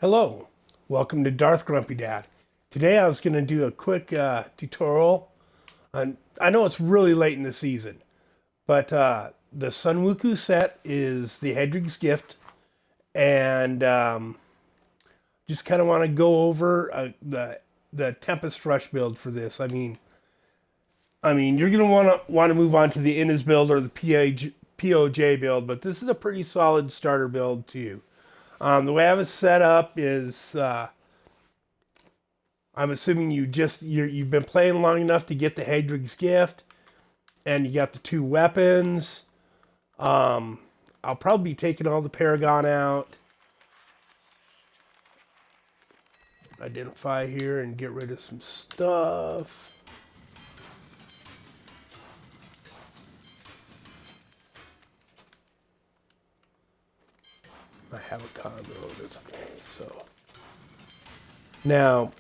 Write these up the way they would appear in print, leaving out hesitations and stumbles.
Hello, welcome to Darth Grumpy Dad. Today I was going to do a quick tutorial on, I know it's really late in the season, but the Sunwuko set is the Hedrig's Gift, and just kind of want to go over the Tempest Rush build for this. I mean, you're going to want to move on to the Innis build or the POJ build, but this is a pretty solid starter build too. The way I have it set up is, I'm assuming you've been playing long enough to get the Hedrig's Gift, and you got the two weapons. I'll probably be taking all the Paragon out. Identify here and get rid of some stuff. I have a combo. That's okay. So now,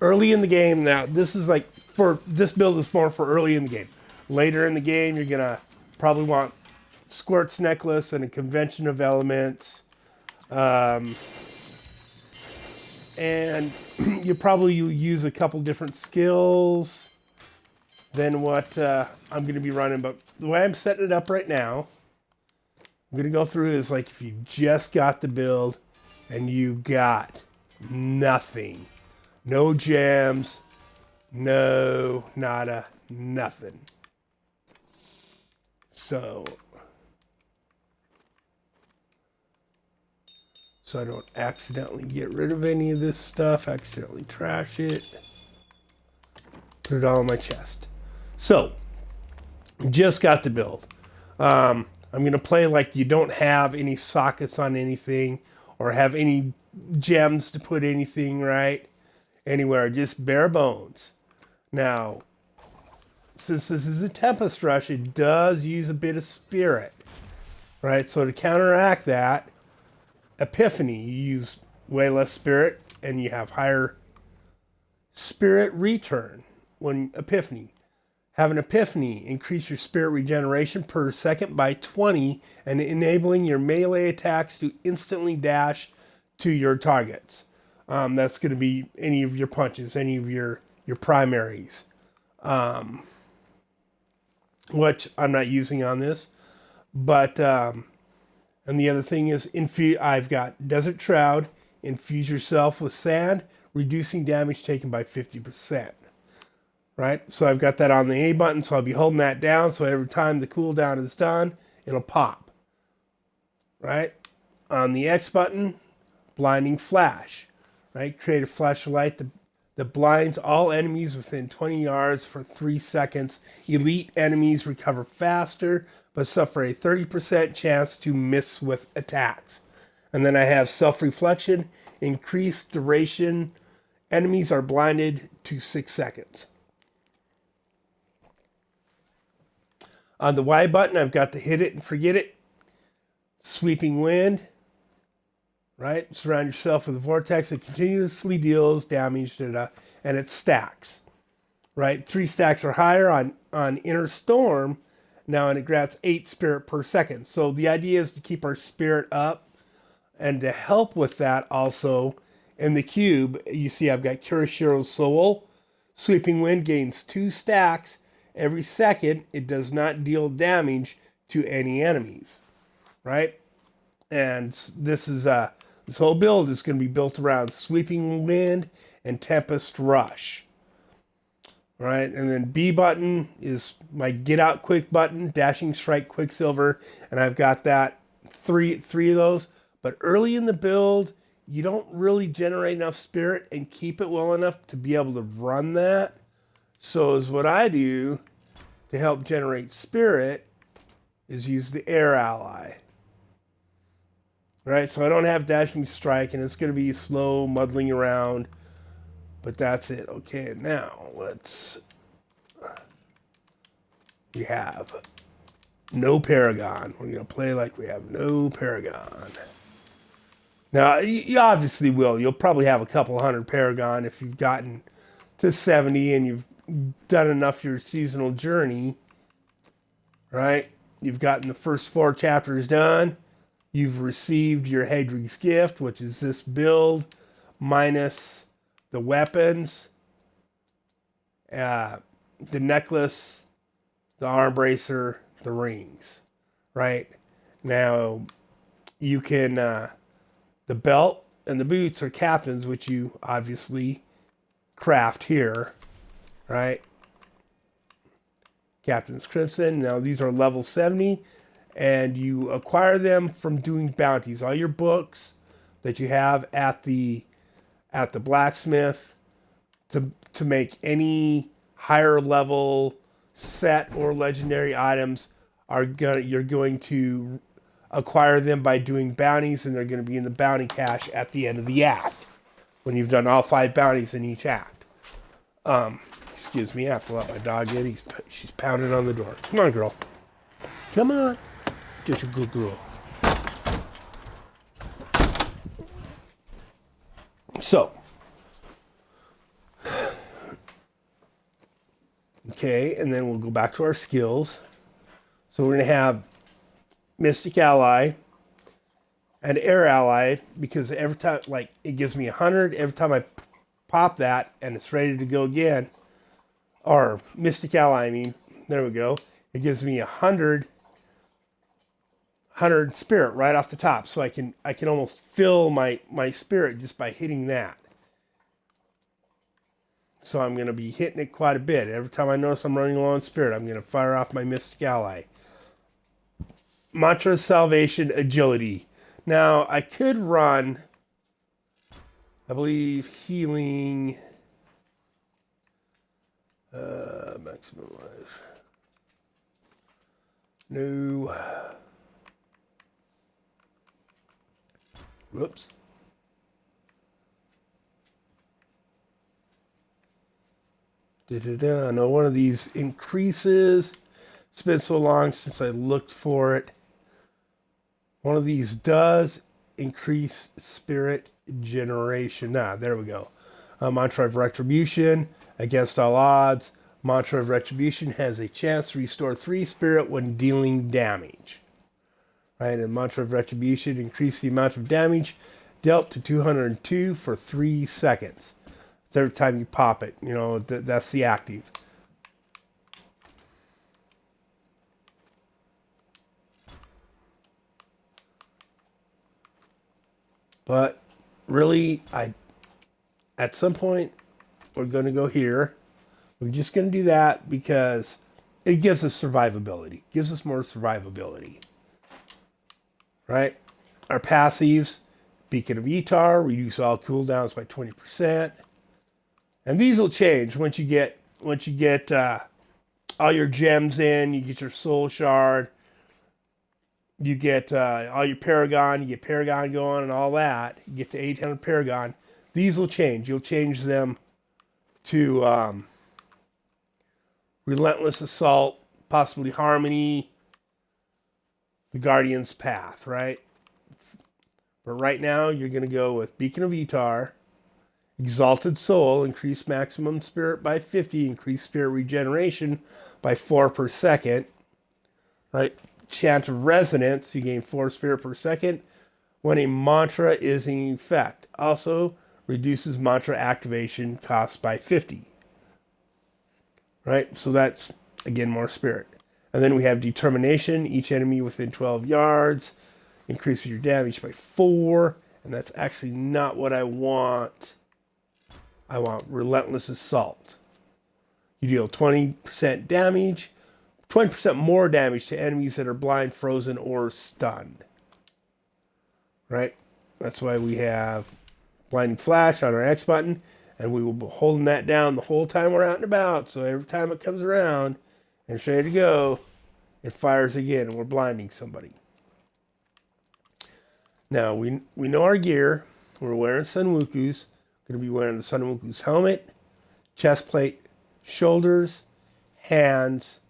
early in the game. Now this is like for this build is more for early in the game. Later in the game, you're gonna probably want Squirt's Necklace and a Convention of Elements, and you probably use a couple different skills than what I'm gonna be running. But the way I'm setting it up right now, I'm going to go through is like if you just got the build and you got nothing. No gems, no, nada, nothing. So I don't accidentally get rid of any of this stuff, accidentally trash it. Put it all in my chest. So, just got the build. I'm going to play like you don't have any sockets on anything or have any gems to put anything right anywhere, just bare bones. Now, since this is a Tempest Rush, it does use a bit of spirit, right? So to counteract that, Epiphany, you use way less spirit and you have higher spirit return when Epiphany. Have an Epiphany, increase your spirit regeneration per second by 20 and enabling your melee attacks to instantly dash to your targets. That's going to be any of your punches, any of your primaries, which I'm not using on this. But, and the other thing is, I've got Desert Shroud, infuse yourself with sand, reducing damage taken by 50%. Right, so I've got that on the A button, so I'll be holding that down, so every time the cooldown is done, it'll pop. Right, on the X button, Blinding Flash. Right, create a flashlight that blinds all enemies within 20 yards for 3 seconds. Elite enemies recover faster, but suffer a 30% chance to miss with attacks. And then I have Self-Reflection, increased duration. Enemies are blinded to 6 seconds. On the Y button, I've got the Hit It and Forget It. Sweeping Wind. Right? Surround yourself with a vortex that continuously deals damage, and it stacks. Right? 3 stacks or higher on Inner Storm. Now, and it grants 8 spirit per second. So the idea is to keep our spirit up. And to help with that also, in the cube, you see I've got Kurishiro's Soul. Sweeping Wind gains 2 stacks. Every second, it does not deal damage to any enemies, right? And this whole build is going to be built around Sweeping Wind and Tempest Rush, right? And then B button is my Get Out Quick button, Dashing Strike, Quicksilver, and I've got that three of those. But early in the build, you don't really generate enough spirit and keep it well enough to be able to run that. So is what I do to help generate spirit is use the air ally. Right, so I don't have Dashing Strike, and it's going to be slow, muddling around, but that's it. Okay, now we have no Paragon. We're going to play like we have no Paragon. Now, you obviously will. You'll probably have a couple hundred Paragon if you've gotten to 70 and you've done enough your seasonal journey, right? You've gotten the first 4 chapters done. You've received your Hadrig's gift, which is this build minus the weapons, the necklace, the arm bracer, the rings, right? Now, you can, the belt and the boots are captains, which you obviously craft here, right? Captain's Crimson. Now, these are level 70, and you acquire them from doing bounties. All your books that you have at the blacksmith to make any higher level set or legendary items you're going to acquire them by doing bounties, and they're going to be in the bounty cache at the end of the act when you've done all 5 bounties in each act. Excuse me, I have to let my dog in. She's pounding on the door. Come on, girl. Come on. Just a good girl. So, okay, and then we'll go back to our skills. So we're going to have Mystic Ally and Air Ally, because every time, like, it gives me 100 every time I pop that, and it's ready to go again. Or Mystic Ally, I mean, there we go. It gives me 100 spirit right off the top, so I can almost fill my spirit just by hitting that. So I'm going to be hitting it quite a bit. Every time I notice I'm running low on spirit, I'm going to fire off my Mystic Ally. Mantra, Salvation, Agility. Now, I could run, I believe, Healing, Maximum Life. No. Whoops. I know one of these increases. It's been so long since I looked for it. One of these does increase spirit generation. There we go. Mantra of Retribution. Against all odds, Mantra of Retribution has a chance to restore 3 spirit when dealing damage. Right, and Mantra of Retribution increase the amount of damage dealt to 202 for 3 seconds. Every time you pop it, you know, that's the active. But really, at some point, we're going to go here. We're just going to do that because it gives us survivability. Gives us more survivability. Right? Our passives, Beacon of Etar, reduce all cooldowns by 20%. And these will change once you get all your gems in, you get your soul shard, you get all your Paragon, you get Paragon going and all that. You get to 800 Paragon. These will change. You'll change them to Relentless Assault, possibly Harmony, the Guardian's Path, right? But right now, you're going to go with Beacon of Etar, Exalted Soul, increase maximum spirit by 50, increase spirit regeneration by 4 per second, right? Chant of Resonance, you gain 4 spirit per second when a mantra is in effect. Also, reduces mantra activation costs by 50. Right? So that's, again, more spirit. And then we have Determination. Each enemy within 12 yards increases your damage by 4. And that's actually not what I want. I want Relentless Assault. You deal 20% damage, 20% more damage to enemies that are blind, frozen, or stunned. Right? That's why we have Blinding Flash on our X button, and we will be holding that down the whole time we're out and about. So every time it comes around and it's ready to go, it fires again, and we're blinding somebody. Now, we know our gear. We're wearing Sunwuko's. Going to be wearing the Sunwuko's helmet, chest plate, shoulders, hands,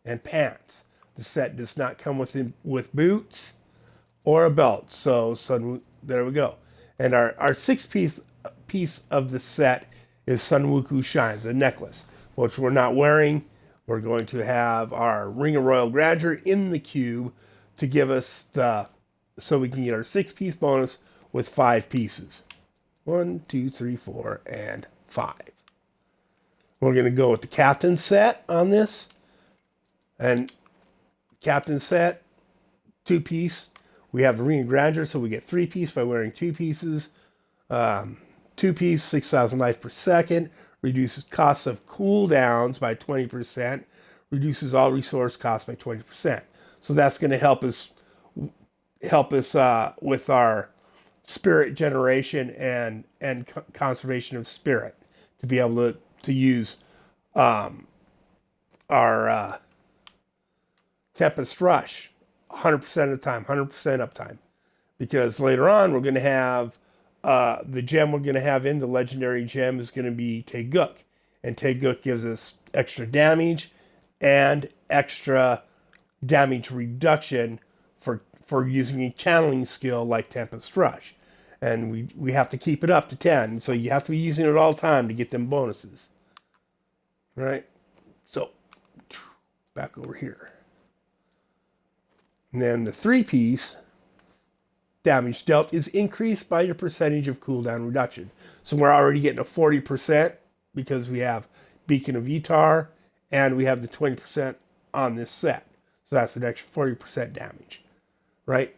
and pants. The set does not come with boots or a belt. So there we go. And our 6th piece of the set is Sunwuko Shines, a necklace, which we're not wearing. We're going to have our Ring of Royal Grandeur in the cube to give us the so we can get our 6-piece bonus with 5 pieces. 1, 2, 3, 4, and 5. We're going to go with the captain set on this. And captain set, 2-piece. We have the Ring of Grandeur, so we get 3-piece by wearing 2 pieces. 2-piece, 6,000 life per second. Reduces costs of cooldowns by 20%. Reduces all resource costs by 20%. So that's going to help us with our spirit generation and conservation of spirit to be able to use our Tempest Rush 100% of the time, 100% uptime. Because later on we're going to have the gem we're going to have in the legendary gem is going to be Taeguk. And Taeguk gives us extra damage and extra damage reduction for using a channeling skill like Tempest Rush. And we have to keep it up to 10. So you have to be using it all the time to get them bonuses. Right? So, back over here. And then the 3-piece damage dealt is increased by your percentage of cooldown reduction. So we're already getting a 40% because we have Beacon of Etar and we have the 20% on this set. So that's an extra 40% damage, right?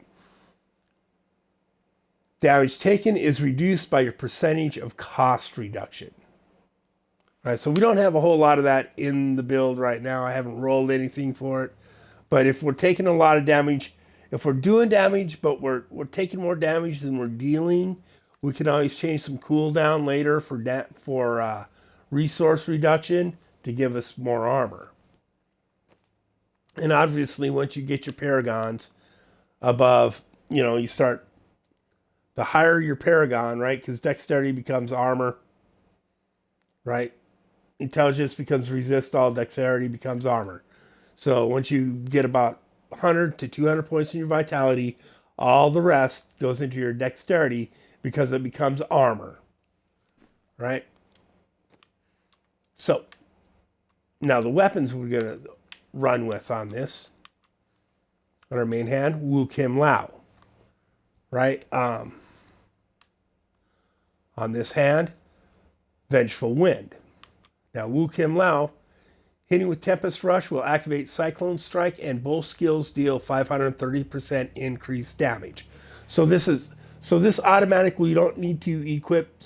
Damage taken is reduced by your percentage of cost reduction. All right, so we don't have a whole lot of that in the build right now. I haven't rolled anything for it. But if we're taking a lot of damage, if we're doing damage, but we're taking more damage than we're dealing, we can always change some cooldown later for resource reduction to give us more armor. And obviously, once you get your paragons above, you start, the higher your paragon, right? Because dexterity becomes armor, right? Intelligence becomes resist all, dexterity becomes armor. So once you get about 100 to 200 points in your vitality, all the rest goes into your dexterity because it becomes armor, right? So now the weapons we're going to run with on this, on our main hand, Wu Kim Lao, right? On this hand, Vengeful Wind. Now Wu Kim Lao, hitting with Tempest Rush will activate Cyclone Strike, and both skills deal 530% increased damage. So this automatically, you don't need to equip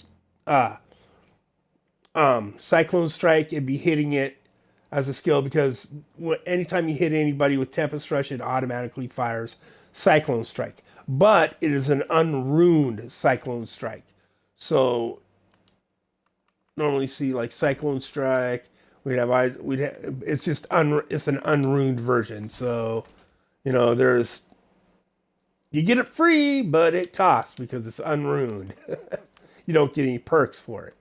Cyclone Strike and be hitting it as a skill, because anytime you hit anybody with Tempest Rush, it automatically fires Cyclone Strike. But it is an unruined Cyclone Strike. So normally see like Cyclone Strike. It's just it's an unruined version. So, you get it free, but it costs because it's unruined. You don't get any perks for it.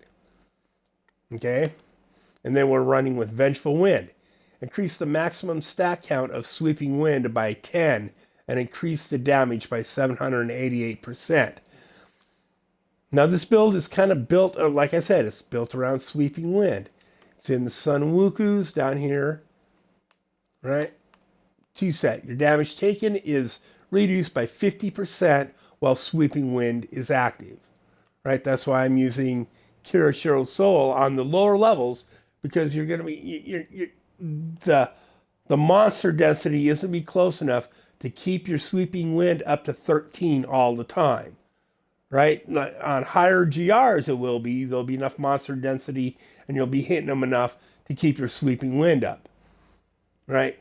Okay? And then we're running with Vengeful Wind. Increase the maximum stat count of Sweeping Wind by 10 and increase the damage by 788%. Now this build is kind of built, like I said, it's built around Sweeping Wind. It's in the Sunwukus down here, right? 2 set. Your damage taken is reduced by 50% while Sweeping Wind is active, right? That's why I'm using Kirishiro Soul on the lower levels, because you're going to be, the monster density isn't be close enough to keep your Sweeping Wind up to 13 all the time. Right? On higher GRs, there'll be enough monster density and you'll be hitting them enough to keep your Sweeping Wind up. Right?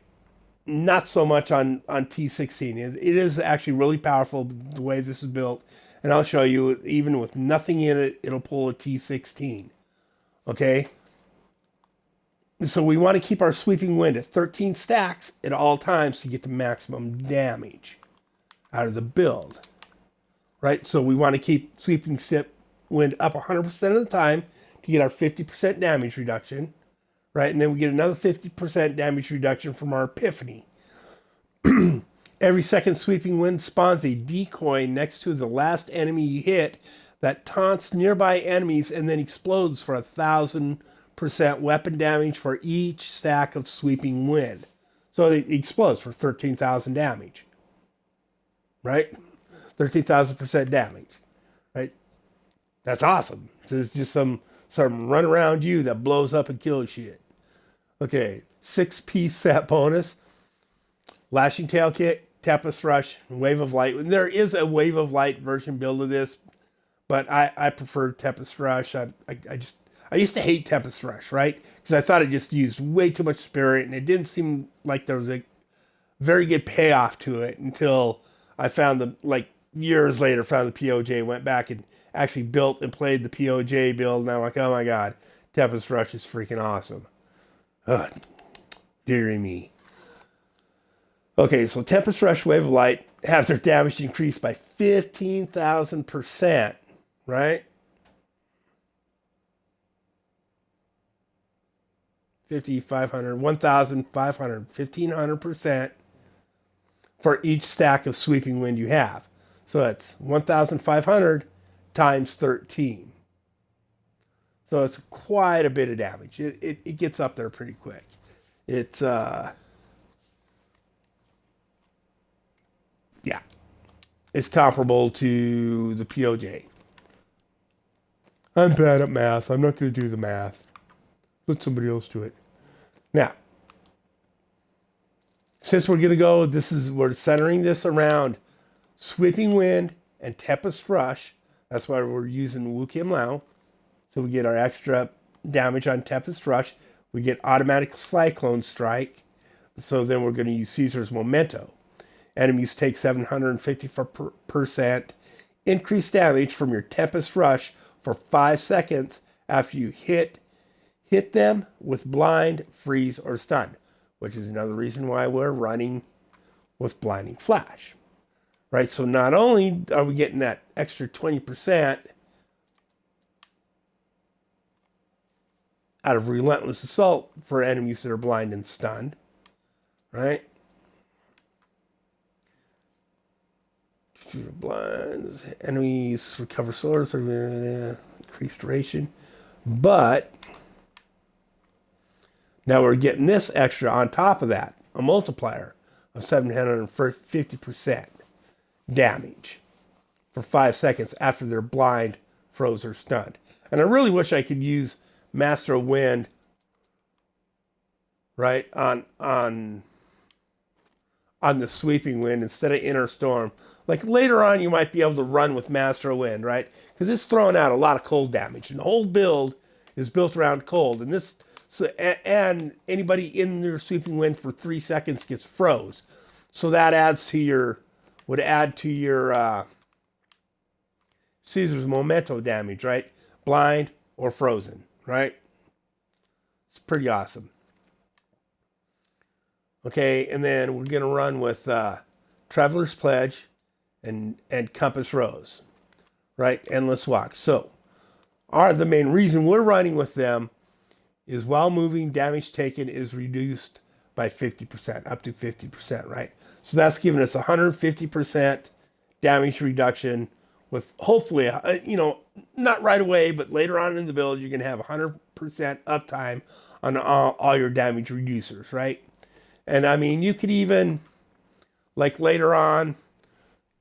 Not so much on T16. It is actually really powerful the way this is built. And I'll show you, even with nothing in it, it'll pull a T16. Okay? So we want to keep our Sweeping Wind at 13 stacks at all times to get the maximum damage out of the build. Right, so we want to keep Sweeping Wind up 100% of the time to get our 50% damage reduction, right? And then we get another 50% damage reduction from our Epiphany. Every second Sweeping Wind spawns a decoy next to the last enemy you hit that taunts nearby enemies and then explodes for 1,000% weapon damage for each stack of Sweeping Wind. So it explodes for 13,000 damage, right? 13,000% damage, right? That's awesome. There's just some run around you that blows up and kills shit. Okay, 6-piece set bonus. Lashing Tail Kick, Tempest Rush, Wave of Light. And there is a Wave of Light version build of this, but I prefer Tempest Rush. I used to hate Tempest Rush, right? Because I thought it just used way too much spirit, and it didn't seem like there was a very good payoff to it until I found years later, found the POJ, went back and actually built and played the POJ build, and I'm like, oh my god, Tempest Rush is freaking awesome. Ugh, dearie me. Okay, so Tempest Rush, Wave of Light have their damage increased by 15,000%, right? 5,500, 1,500, 1,500% for each stack of Sweeping Wind you have. So that's 1,500 times 13. So it's quite a bit of damage. It gets up there pretty quick. It's, yeah, it's comparable to the POJ. I'm bad at math. I'm not going to do the math. Let somebody else do it. Now, since we're going to go, we're centering this around Sweeping Wind and Tempest Rush. That's why we're using Wu Kim Lao. So we get our extra damage on Tempest Rush. We get automatic Cyclone Strike. So then we're going to use Caesar's Memento. Enemies take 750% increased damage from your Tempest Rush for 5 seconds after you hit them with blind, freeze, or stun, which is another reason why we're running with Blinding Flash. Right? So not only are we getting that extra 20% out of Relentless Assault for enemies that are blind and stunned, right? Blinds, enemies recover swords or increased duration, but now we're getting this extra on top of that, a multiplier of 750% damage for 5 seconds after they're blind, froze, or stunned. And I really wish I could use Master of Wind, right, on the Sweeping Wind instead of Inner Storm. Like later on, you might be able to run with Master of Wind, right? Because it's throwing out a lot of cold damage, and the whole build is built around cold. And and anybody in their Sweeping Wind for 3 seconds gets froze. So that would add to your Caesar's Memento damage, right? Blind or frozen, right? It's pretty awesome. Okay, and then we're going to run with Traveler's Pledge and Compass Rose, right? Endless Walk. So, the main reason we're running with them is while moving, damage taken is reduced by 50%, up to 50%, right? So that's giving us 150% damage reduction with hopefully, not right away, but later on in the build, you're going to have 100% uptime on all your damage reducers, right? And I mean, you could even, like later on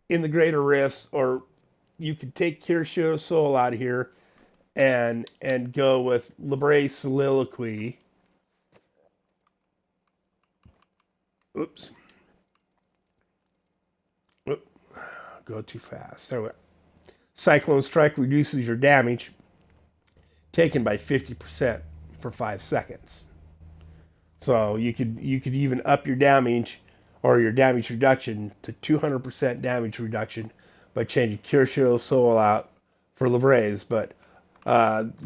in the Greater Rifts, or you could take Kirshiro's Soul out of here and go with Libre's Soliloquy. Oops. Oop. Go too fast. So Cyclone Strike reduces your damage taken by 50% for 5 seconds. So you could even up your damage or your damage reduction to 200% damage reduction by changing Kirshiro's Soul out for Libre's. But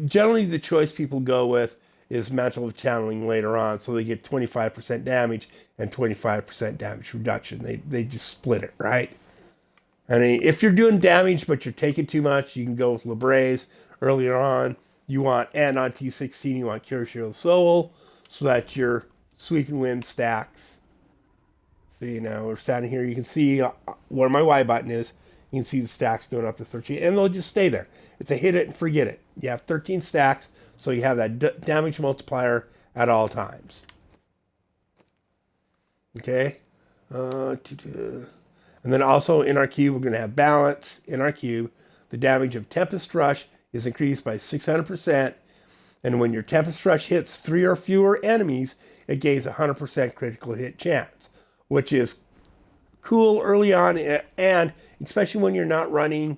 generally the choice people go with is Mantle of Channeling later on, so they get 25% damage and 25% damage reduction. They just split it, right? And if you're doing damage but you're taking too much, you can go with Libre's. Earlier on, and on T16, you want Kirshiro's Soul, so that your Sweeping Wind stacks. See, now we're standing here. You can see where my Y button is. You can see the stacks going up to 13, and they'll just stay there. It's a hit it and forget it. You have 13 stacks, so you have that damage multiplier at all times. Okay? And then also in our cube, we're going to have balance in our cube. The damage of Tempest Rush is increased by 600%. And when your Tempest Rush hits 3 or fewer enemies, it gains 100% critical hit chance, which is cool early on, and especially when you're not running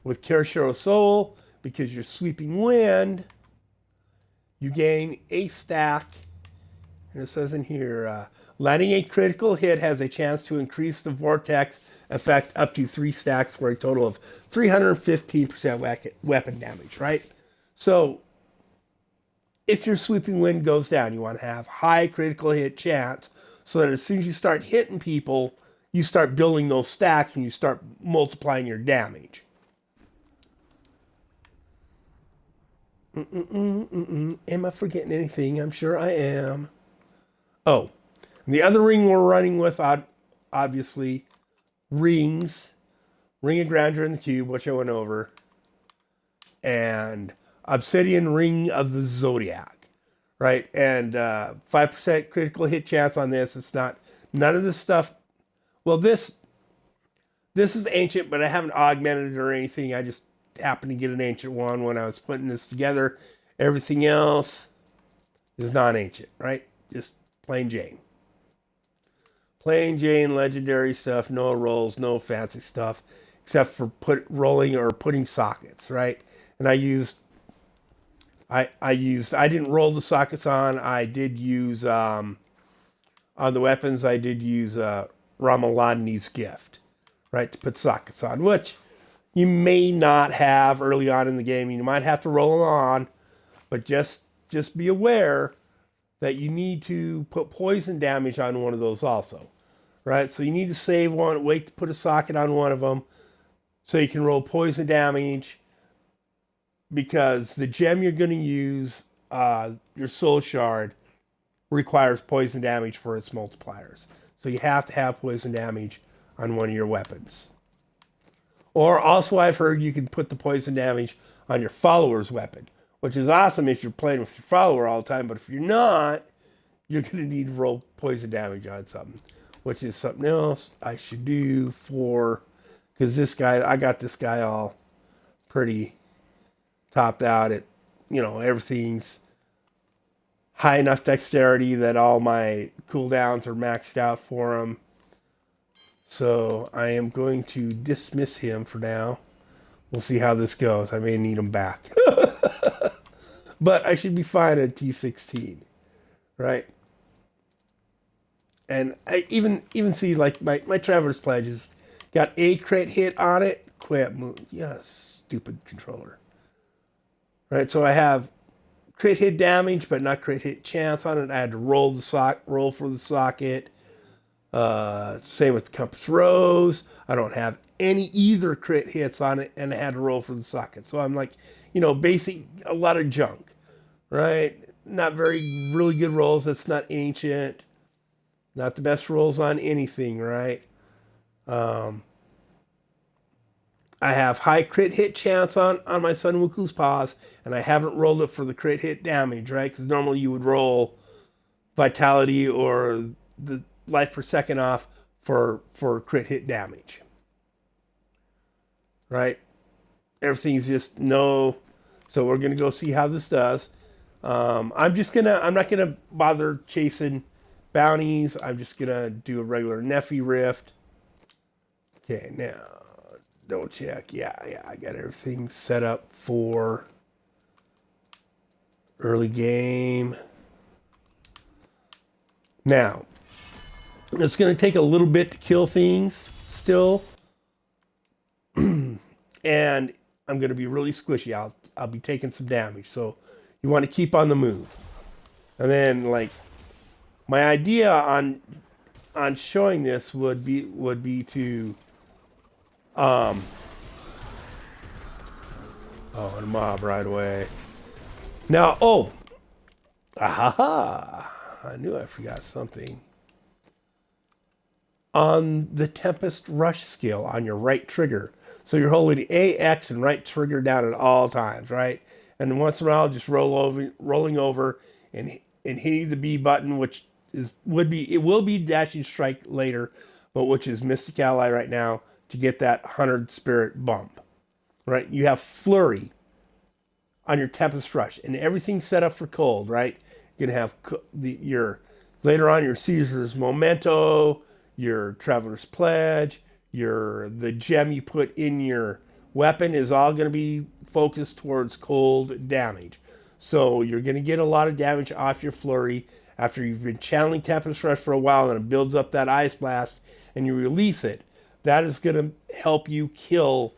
with Kirishiro Soul, because you're Sweeping Wind, you gain a stack. And it says in here, landing a critical hit has a chance to increase the vortex effect up to 3 stacks for a total of 315% weapon damage, right? So if your Sweeping Wind goes down, you want to have high critical hit chance so that as soon as you start hitting people, you start building those stacks and you start multiplying your damage. Am I forgetting anything? I'm sure I am. Oh, and the other ring we're running with, obviously, rings. Ring of Grandeur in the cube, which I went over. And Obsidian Ring of the Zodiac, right? And 5% critical hit chance on this. It's not, none of this stuff. Well, this is ancient, but I haven't augmented it or anything. I just happened to get an ancient one when I was putting this together. Everything else is non-ancient, right? Just plain Jane. Plain Jane legendary stuff, no rolls, no fancy stuff, except for rolling or putting sockets, right? And I didn't roll the sockets on. I did use, on the weapons, I did use Ramaladni's gift, right, to put sockets on, which you may not have early on in the game. You might have to roll them on, but just be aware that you need to put poison damage on one of those also, right? So you need to save one, wait to put a socket on one of them so you can roll poison damage, because the gem you're going to use, your soul shard, requires poison damage for its multipliers. So you have to have poison damage on one of your weapons. Or also I've heard you can put the poison damage on your follower's weapon, which is awesome if you're playing with your follower all the time. But if you're not, you're going to need to roll poison damage on something, which is something else I should do for, because this guy, I got this guy all pretty topped out at, everything's high enough dexterity that all my cooldowns are maxed out for him. So I am going to dismiss him for now. We'll see how this goes. I may need him back. But I should be fine at T16, right? And I even see, like, my Traveler's Pledge has got a crit hit on it. Quit move. Yeah, stupid controller. Right, so I have crit hit damage, but not crit hit chance on it. I had to roll for the socket. Same with Compass Rose. I don't have either crit hits on it, and I had to roll for the socket. So I'm like, basic, a lot of junk, right? Not really good rolls. That's not ancient. Not the best rolls on anything, right? I have high crit hit chance on my Sunwuko's paws, and I haven't rolled it for the crit hit damage, right? Because normally you would roll vitality or the life per second off for crit hit damage, right? Everything's just no. So we're gonna go see how this does. I'm not gonna bother chasing bounties. I'm just gonna do a regular Nephi Rift. Okay, now double check. Yeah, I got everything set up for early game. Now, it's going to take a little bit to kill things still. And I'm going to be really squishy. I'll be taking some damage. So you want to keep on the move. And then, like, my idea on showing this would be to a mob right away. Now, I knew I forgot something. On the Tempest Rush skill on your right trigger. So you're holding A, X, and right trigger down at all times, right? And once in a while, just rolling over and hitting the B button, which will be dashing strike later. but which is Mystic Ally right now to get that 100 spirit bump. Right? You have Flurry on your Tempest Rush, and everything's set up for cold, right? You're gonna have your later on your Caesar's Memento, your Traveler's Pledge, the gem you put in your weapon is all gonna be focused towards cold damage. So you're gonna get a lot of damage off your Flurry after you've been channeling Tempest Rush for a while, and it builds up that Ice Blast, and you release it. That is gonna help you kill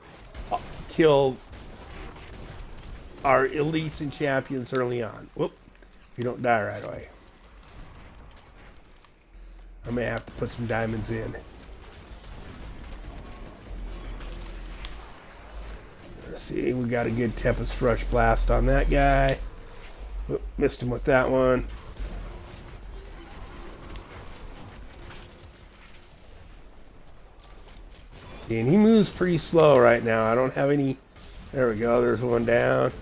our elites and champions early on. Whoop. If you don't die right away. I may have to put some diamonds in. Let's see, we got a good Tempest Rush Blast on that guy. Whoop, missed him with that one. And he moves pretty slow right now. I don't have any... There we go, there's one down.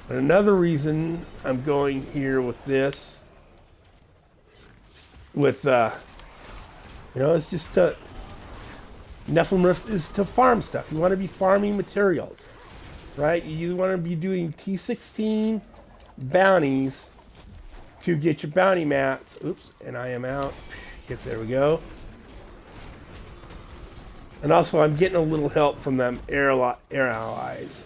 And another reason I'm going here with this, it's just to, Nephilim Rift is to farm stuff. You want to be farming materials, right? You want to be doing T16 bounties to get your bounty mats. Oops, and I am out. There we go. And also, I'm getting a little help from them air allies.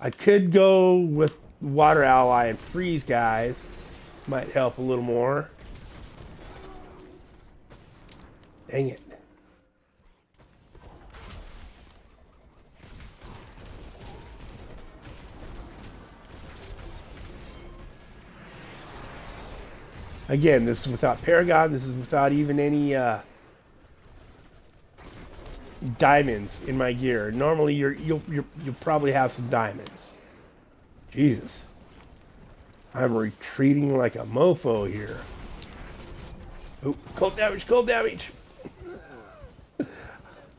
I could go with water ally and freeze guys. Might help a little more. Dang it. Again, this is without Paragon. This is without even any diamonds in my gear. Normally, you'll probably have some diamonds. Jesus, I'm retreating like a mofo here. Oh, cold damage! Cold damage!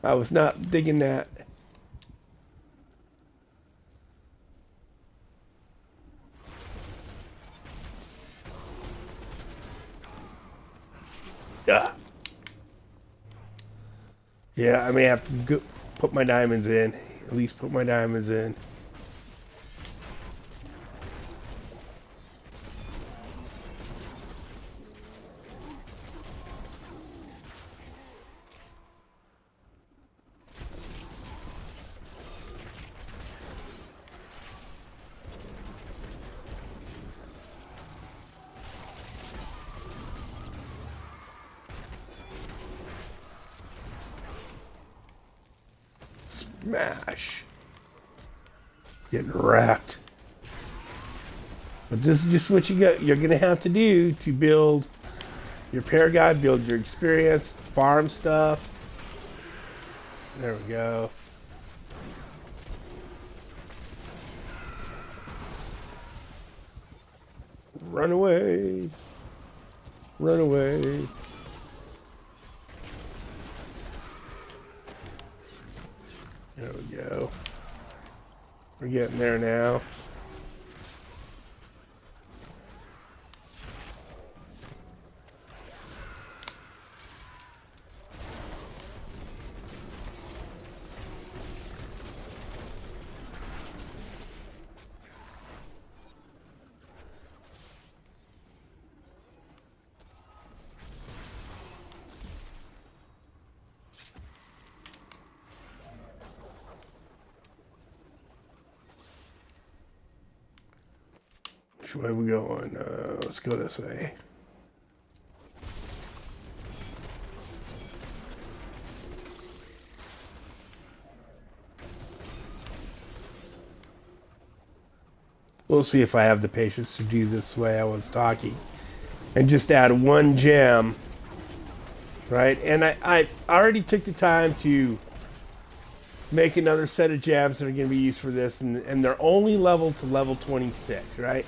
I was not digging that. Yeah, I may have to put my diamonds in. At least put my diamonds in. Smash. Getting wrecked. But this is just what you're going to have to do to build your Paragon, build your experience, farm stuff. There we go. Run away. Run away. There we go. We're getting there now. Which way are we going? Let's go this way. We'll see if I have the patience to do this way I was talking. And just add one gem. Right? And I already took the time to make another set of gems that are going to be used for this. And they're only leveled to level 26, right?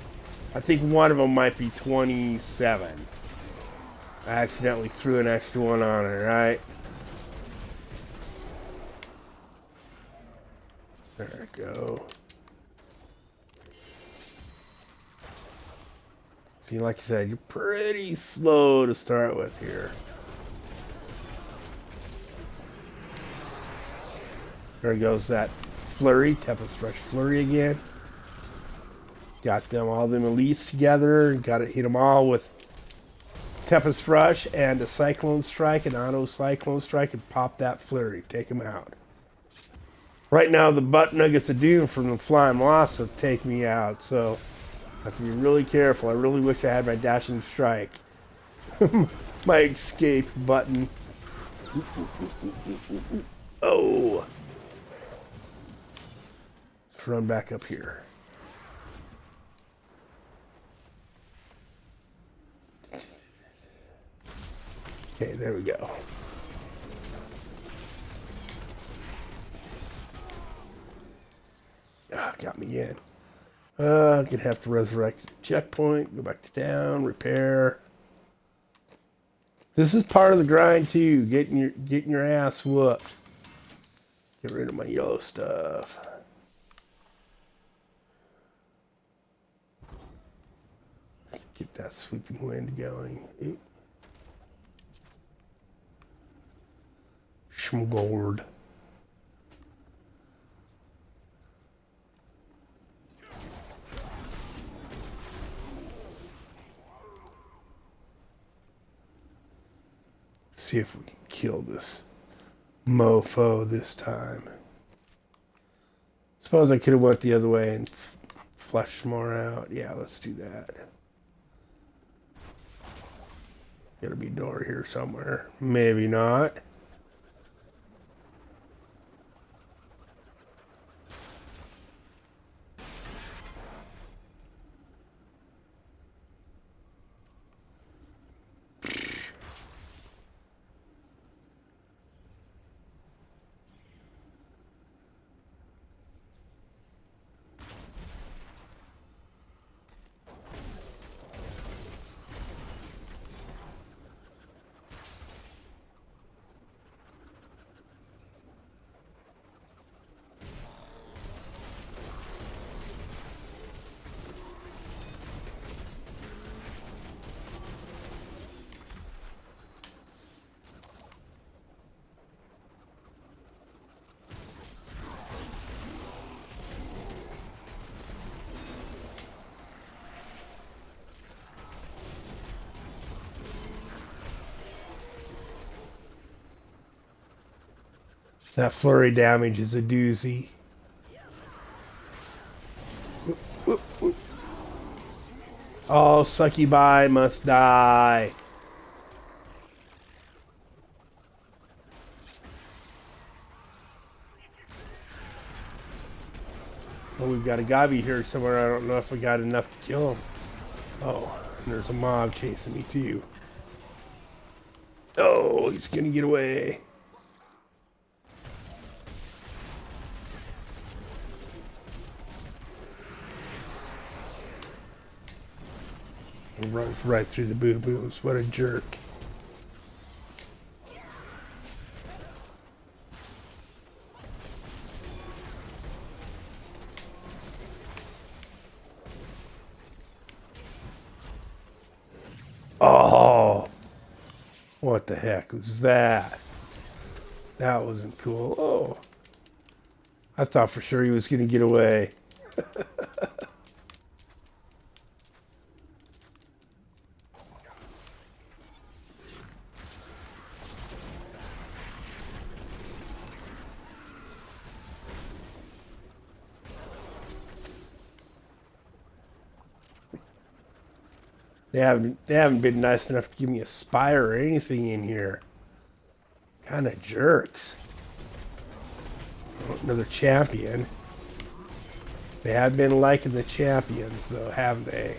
I think one of them might be 27. I accidentally threw an extra one on it, right? There we go. See, like I said, you're pretty slow to start with here. There goes that flurry, Tempest Rush flurry again. Got them all them elites together. Got to hit them all with Tempest Rush and a Cyclone Strike, an Auto Cyclone Strike, and pop that flurry. Take them out. Right now, the butt nuggets of doom from the flying wasp will take me out, so I have to be really careful. I really wish I had my dashing strike. My escape button. Oh. Let's run back up here. Okay, there we go. Ah, got me in. I'm gonna have to resurrect the checkpoint, go back to down, repair. This is part of the grind too, getting your ass whooped. Get rid of my yellow stuff. Let's get that sweeping wind going. Ooh. Schmgold. See if we can kill this mofo this time. Suppose I could have went the other way and flushed more out. Yeah, let's do that. Gotta be a door here somewhere. Maybe not. That flurry damage is a doozy. All succubi must die. Oh, we've got a Gavi here somewhere. I don't know if we got enough to kill him. Oh, and there's a mob chasing me too. Oh, he's gonna get away. He runs right through the boo-boos. What a jerk. Oh, what the heck was that? That wasn't cool. Oh, I thought for sure he was going to get away. They haven't been nice enough to give me a spire or anything in here. Kind of jerks. Oh, another champion. They have been liking the champions, though, haven't they?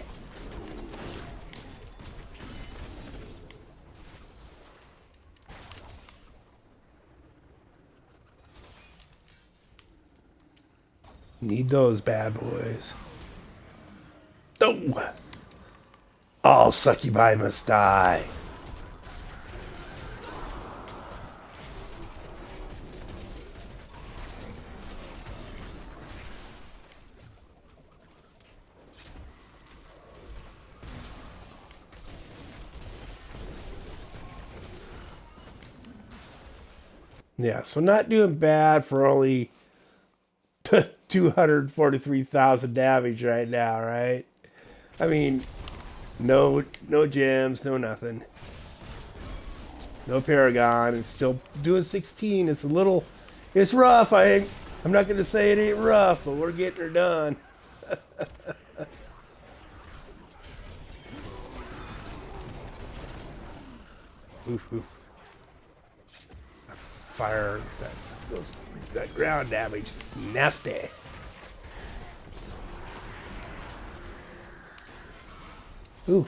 Need those bad boys. Oh! All succubi must die. Yeah, so not doing bad for only 243,000 damage right now, right? I mean, no gems, no nothing. No Paragon. It's still doing 16. It's rough. I'm not going to say it ain't rough, but we're getting her done. Oof, oof. Fire, that ground damage is nasty. Ooh.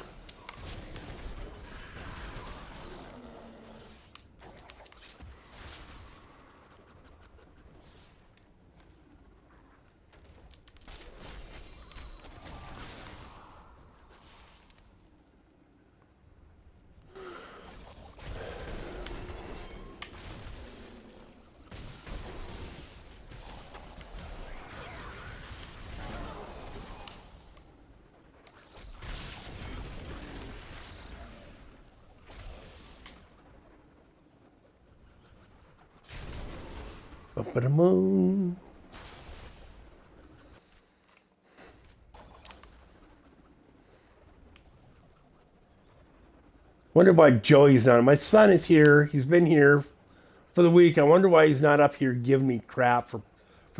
Up at the moon. Wonder why Joey's not. My son is here. He's been here for the week. I wonder why he's not up here giving me crap for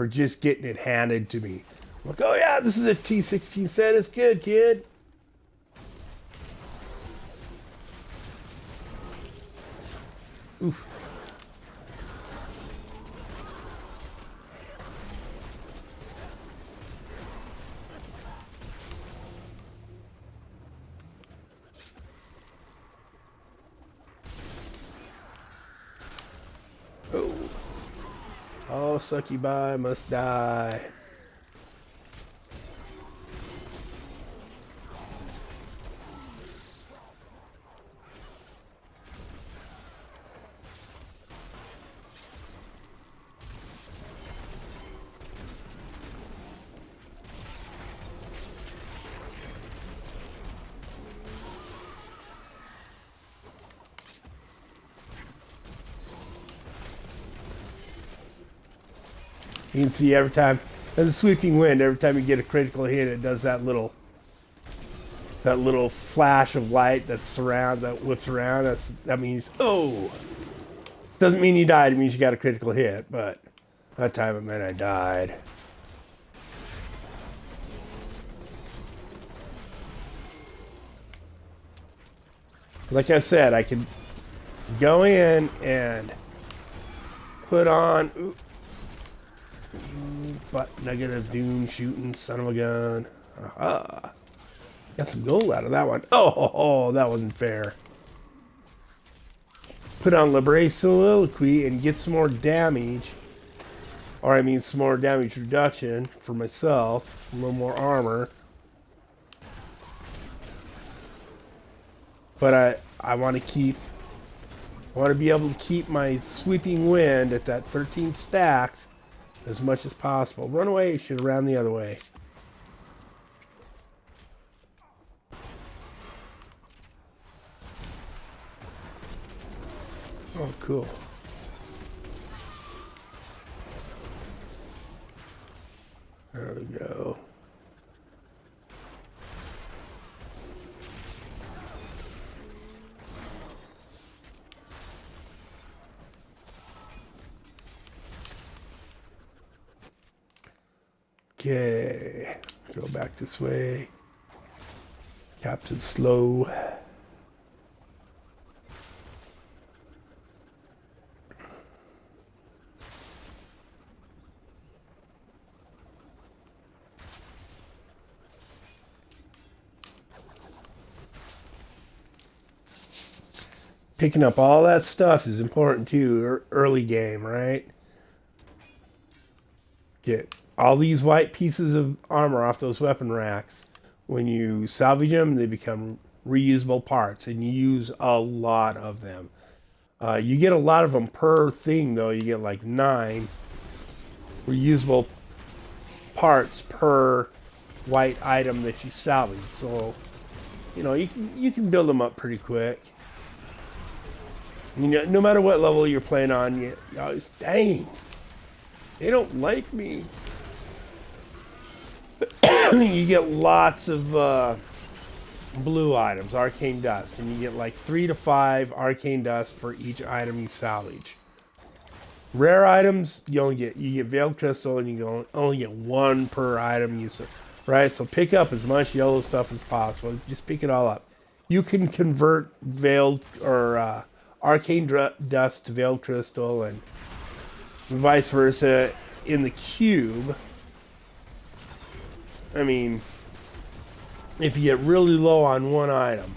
just getting it handed to me. I'm like, oh yeah, this is a T16 set. It's good, kid. Oof. Oh. All succubi must die. You can see every time, there's a sweeping wind, every time you get a critical hit, it does that little flash of light that whips around. That means, oh, doesn't mean you died. It means you got a critical hit. But that time it meant I died. Like I said, I could go in and put on. But negative doom shooting son of a gun. Aha. Got some gold out of that one. Oh, that wasn't fair. Put on Liberate Soliloquy and get some more damage. Or I mean some more damage reduction for myself. A little more armor. But I want to be able to keep my sweeping wind at that 13 stacks as much as possible. Run away, you should have ran the other way. Oh, cool. There we go. Okay, go back this way. Captain Slow. Picking up all that stuff is important too, early game, right? Get all these white pieces of armor off those weapon racks. When you salvage them, they become reusable parts, and you use a lot of them. You get a lot of them per thing, though. You get like 9 reusable parts per white item that you salvage. So, you know, you can build them up pretty quick. You know, no matter what level you're playing on, you always, dang, they don't like me. You get lots of blue items, arcane dust, and you get like 3 to 5 arcane dust for each item you salvage. Rare items, you get veiled crystal, and you only get 1 per item you right. So pick up as much yellow stuff as possible. Just pick it all up. You can convert veiled or arcane dust to veiled crystal, and vice versa in the cube. I mean, if you get really low on one item.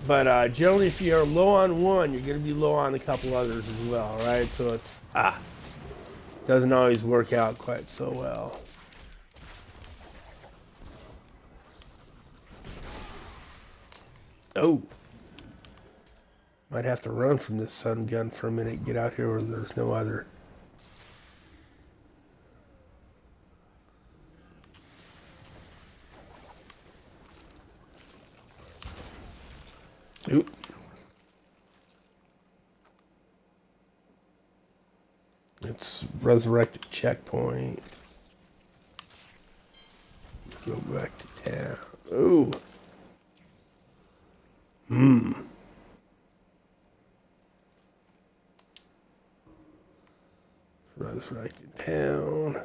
But generally, if you're low on one, you're going to be low on a couple others as well, right? So it's, doesn't always work out quite so well. Oh. Might have to run from this sun gun for a minute, get out here where there's no other. Oop. It's resurrected checkpoint. Go back to town. Ooh. Resurrected town.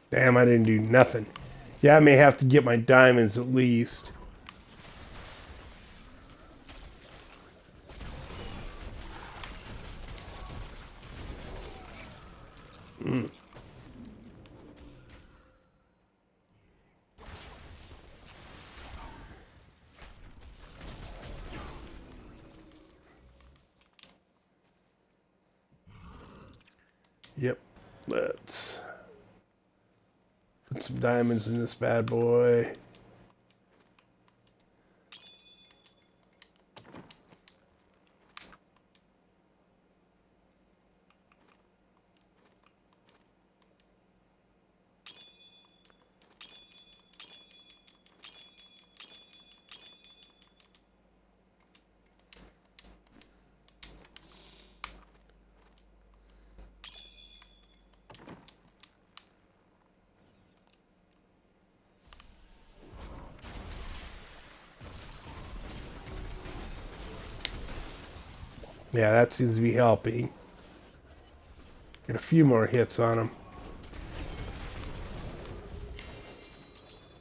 Damn, I didn't do nothing. Yeah, I may have to get my diamonds at least. Yep, let's put some diamonds in this bad boy. Yeah, that seems to be helping. Get a few more hits on him.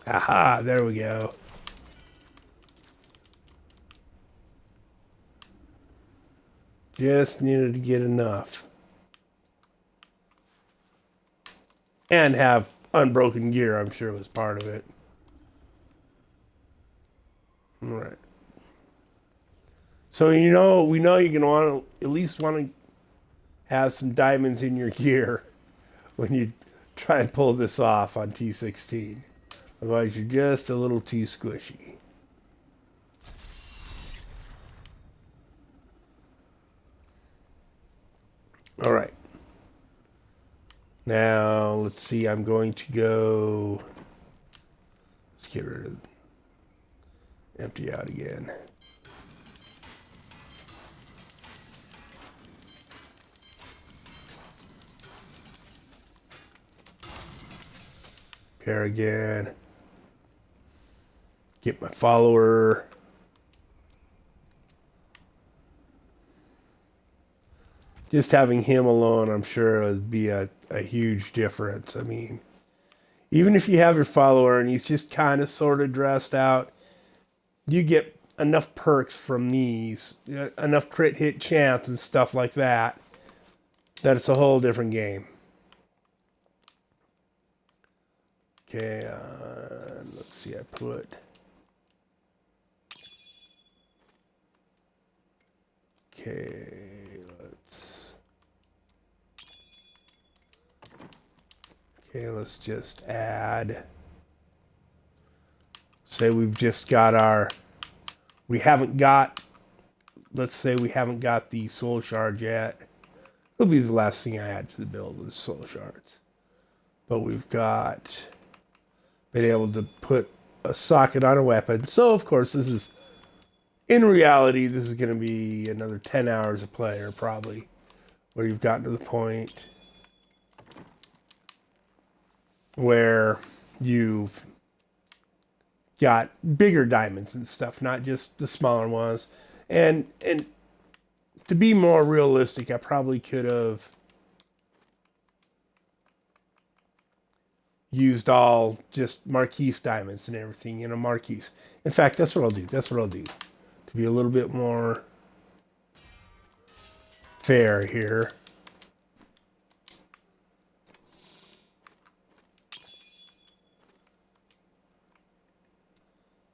Aha, there we go. Just needed to get enough. And have unbroken gear, I'm sure was part of it. All right. So we know you're gonna want to at least want to have some diamonds in your gear when you try and pull this off on T16. Otherwise, you're just a little too squishy. All right. Now let's see. I'm going to go. Let's get rid of empty out again. Pair again. Get my follower. Just having him alone, I'm sure would be a huge difference. I mean, even if you have your follower and he's just kind of sort of dressed out, you get enough perks from these, enough crit hit chance and stuff like that, that it's a whole different game. Okay, let's see, I put Okay, let's just add. Say we've just got our. We haven't got. Let's say we haven't got the soul shard yet. It'll be the last thing I add to the build with soul shards. But we've got been able to put a socket on a weapon. So of course this is, in reality, this is going to be another 10 hours of play, or probably, where you've gotten to the point where you've got bigger diamonds and stuff, not just the smaller ones. And to be more realistic, I probably could have used all just Marquise diamonds and everything in a Marquise. In fact, that's what I'll do. To be a little bit more fair here.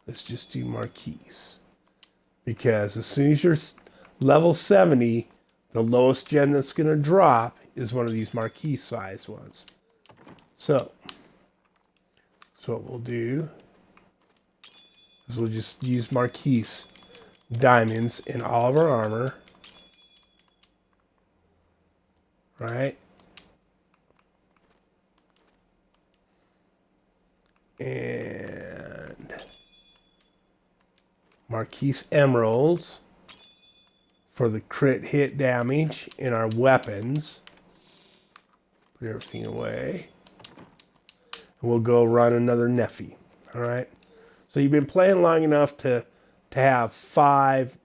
Let's just do Marquise. Because as soon as you're level 70, the lowest gem that's going to drop is one of these Marquise size ones. So what we'll do is we'll just use Marquise diamonds in all of our armor. Right? And Marquise emeralds for the crit hit damage in our weapons. Put everything away. And we'll go run another Nephi. Alright? So you've been playing long enough to have 5,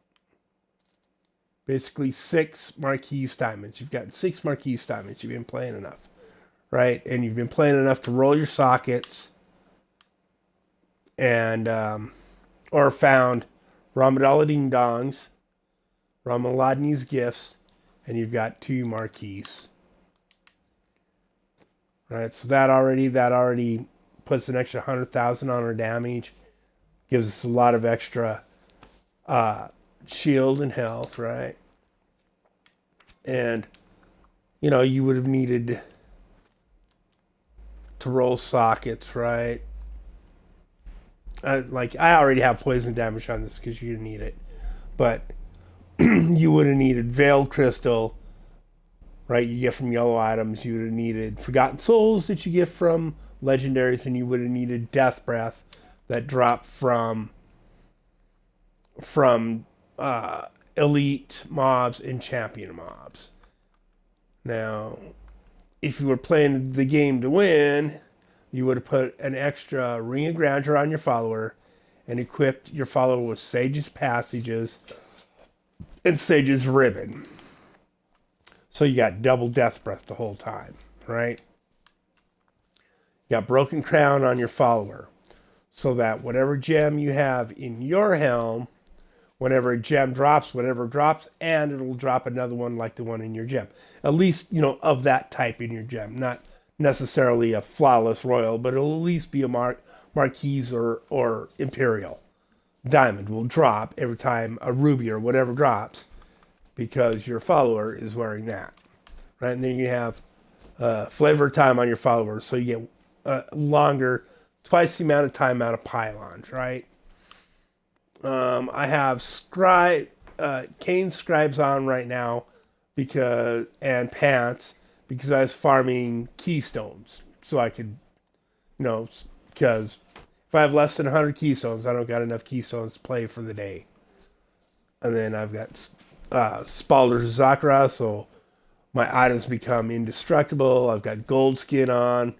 basically 6 Marquise diamonds. You've gotten 6 Marquise diamonds. You've been playing enough. Right? And you've been playing enough to roll your sockets. And, or found Ramadan Ding Dongs, Ramaladni's gifts, and you've got 2 Marquise. Right, so that already puts an extra 100,000 on our damage. Gives us a lot of extra shield and health, right? And, you know, you would have needed to roll sockets, right? I already have poison damage on this because you didn't need it. But you would have needed Veiled Crystal, right? You get from yellow items. You would have needed Forgotten Souls that you get from legendaries, and you would have needed Death Breath that drop from elite mobs and champion mobs. Now, if you were playing the game to win, you would have put an extra Ring of Grandeur on your follower and equipped your follower with Sage's Passages and Sage's Ribbon. So you got double Death Breath the whole time, right? You got Broken Crown on your follower, so that whatever gem you have in your helm, whenever a gem drops, whatever drops, and it'll drop another one like the one in your gem. At least, you know, of that type in your gem. Not necessarily a flawless royal, but it'll at least be a Marquise or Imperial. Diamond will drop every time a ruby or whatever drops, because your follower is wearing that. Right? And then you have flavor time on your followers, so you get longer, twice the amount of time out of pylons, right? I have Cain Scribes on right now and Pants, because I was farming keystones. So I could, you know, because if I have less than 100 keystones, I don't got enough keystones to play for the day. And then I've got Spalder's Zakra, so my items become indestructible. I've got gold skin on.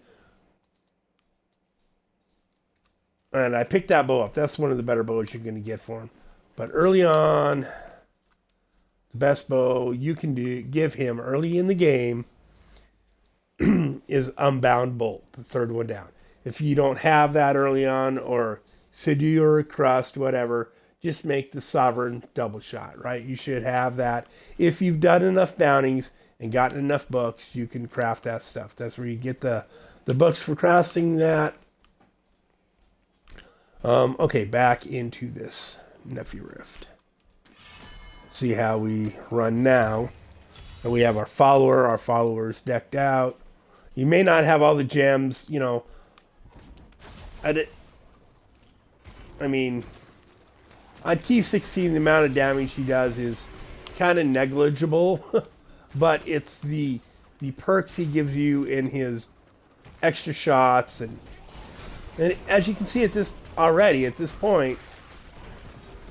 And I picked that bow up. That's one of the better bows you're going to get for him. But early on, the best bow you can give him early in the game is Unbound Bolt, the third one down. If you don't have that early on, or Sinew or Crust, whatever, just make the Sovereign double shot, right? You should have that. If you've done enough bounties and gotten enough books, you can craft that stuff. That's where you get the books for crafting that. Okay, back into this Nephi Rift. See how we run now. And we have our follower. Our follower's decked out. You may not have all the gems, you know. I mean, on T16, the amount of damage he does is kind of negligible, but it's the perks he gives you in his extra shots, and as you can see at this point,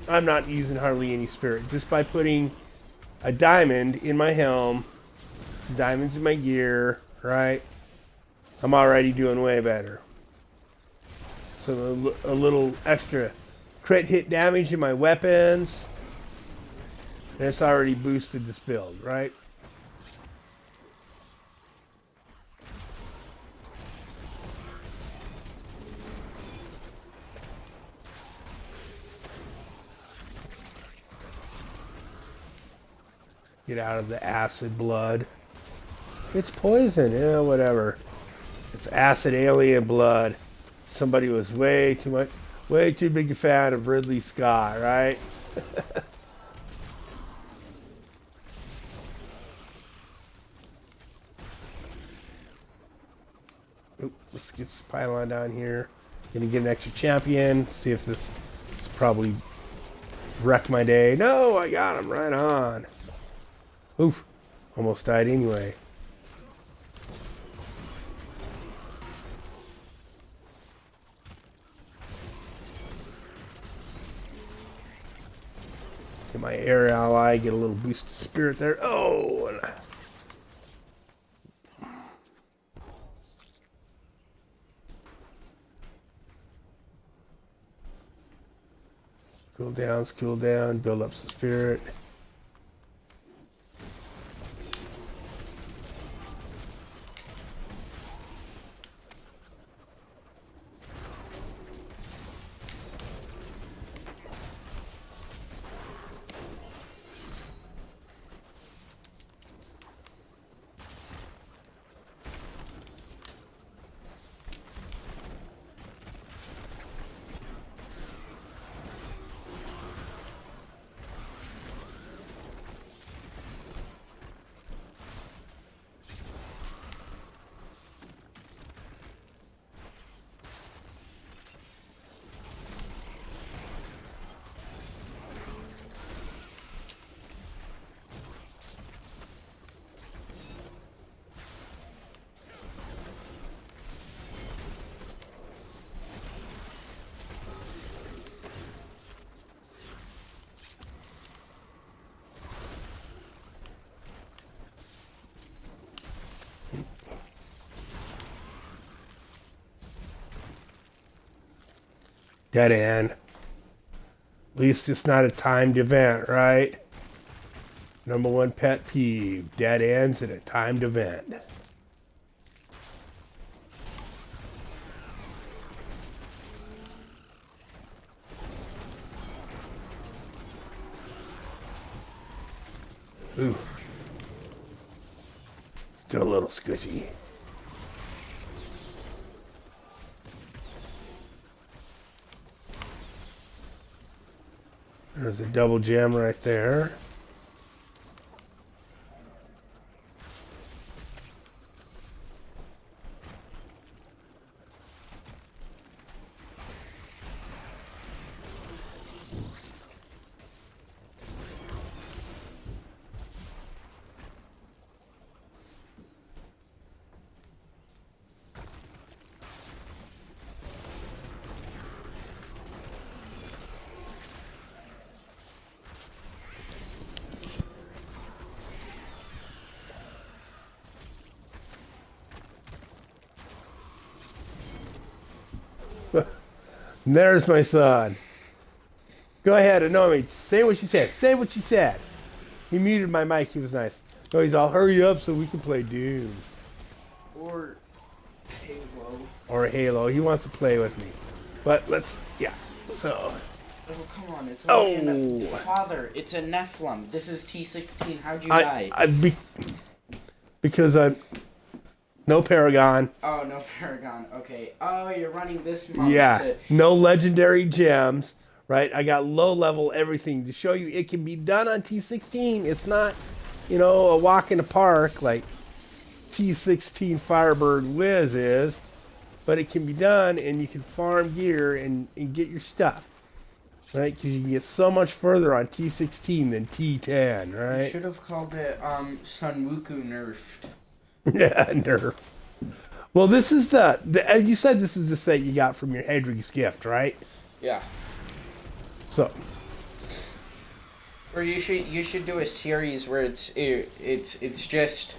I'm not using hardly any spirit just by putting a diamond in my helm, some diamonds in my gear, right? I'm already doing way better. So a little extra crit hit damage in my weapons. And it's already boosted this build, right? Get out of the acid blood. It's poison, yeah, whatever. It's acid alien blood. Somebody was way too big a fan of Ridley Scott, right? Oop, let's get this pylon down here. Gonna get an extra champion. See if this probably wreck my day. No, I got him right on. Oof, almost died anyway. Get my air ally, get a little boost of spirit there. Oh! Cool down, build up some spirit. Dead end. At least it's not a timed event, right? Number one pet peeve. Dead ends at a timed event. Ooh. Still a little squishy. There's a double gem right there. There's my son. Go ahead, annoy me. Say what you said. Say what you said. He muted my mic. He was nice. No, he's all, hurry up so we can play Doom. Or Halo. Or Halo. He wants to play with me. But let's, yeah. So. Oh, come on. It's only Father, it's a Nephilim. This is T16. How'd you die? Because I'm... No Paragon. Oh, no Paragon. Okay. Oh, you're running this month. Yeah. No legendary gems. right? I got low level everything to show you it can be done on T16. It's not, a walk in the park like T16 Firebird Wiz is, but it can be done and you can farm gear and get your stuff, right? Because you can get so much further on T16 than T10, You right? should have called it Sunwuko nerfed. Yeah, nerf. Well, this is you said this is the set you got from your Hedrig's gift, right? Yeah. So, Or you should do a series where it's just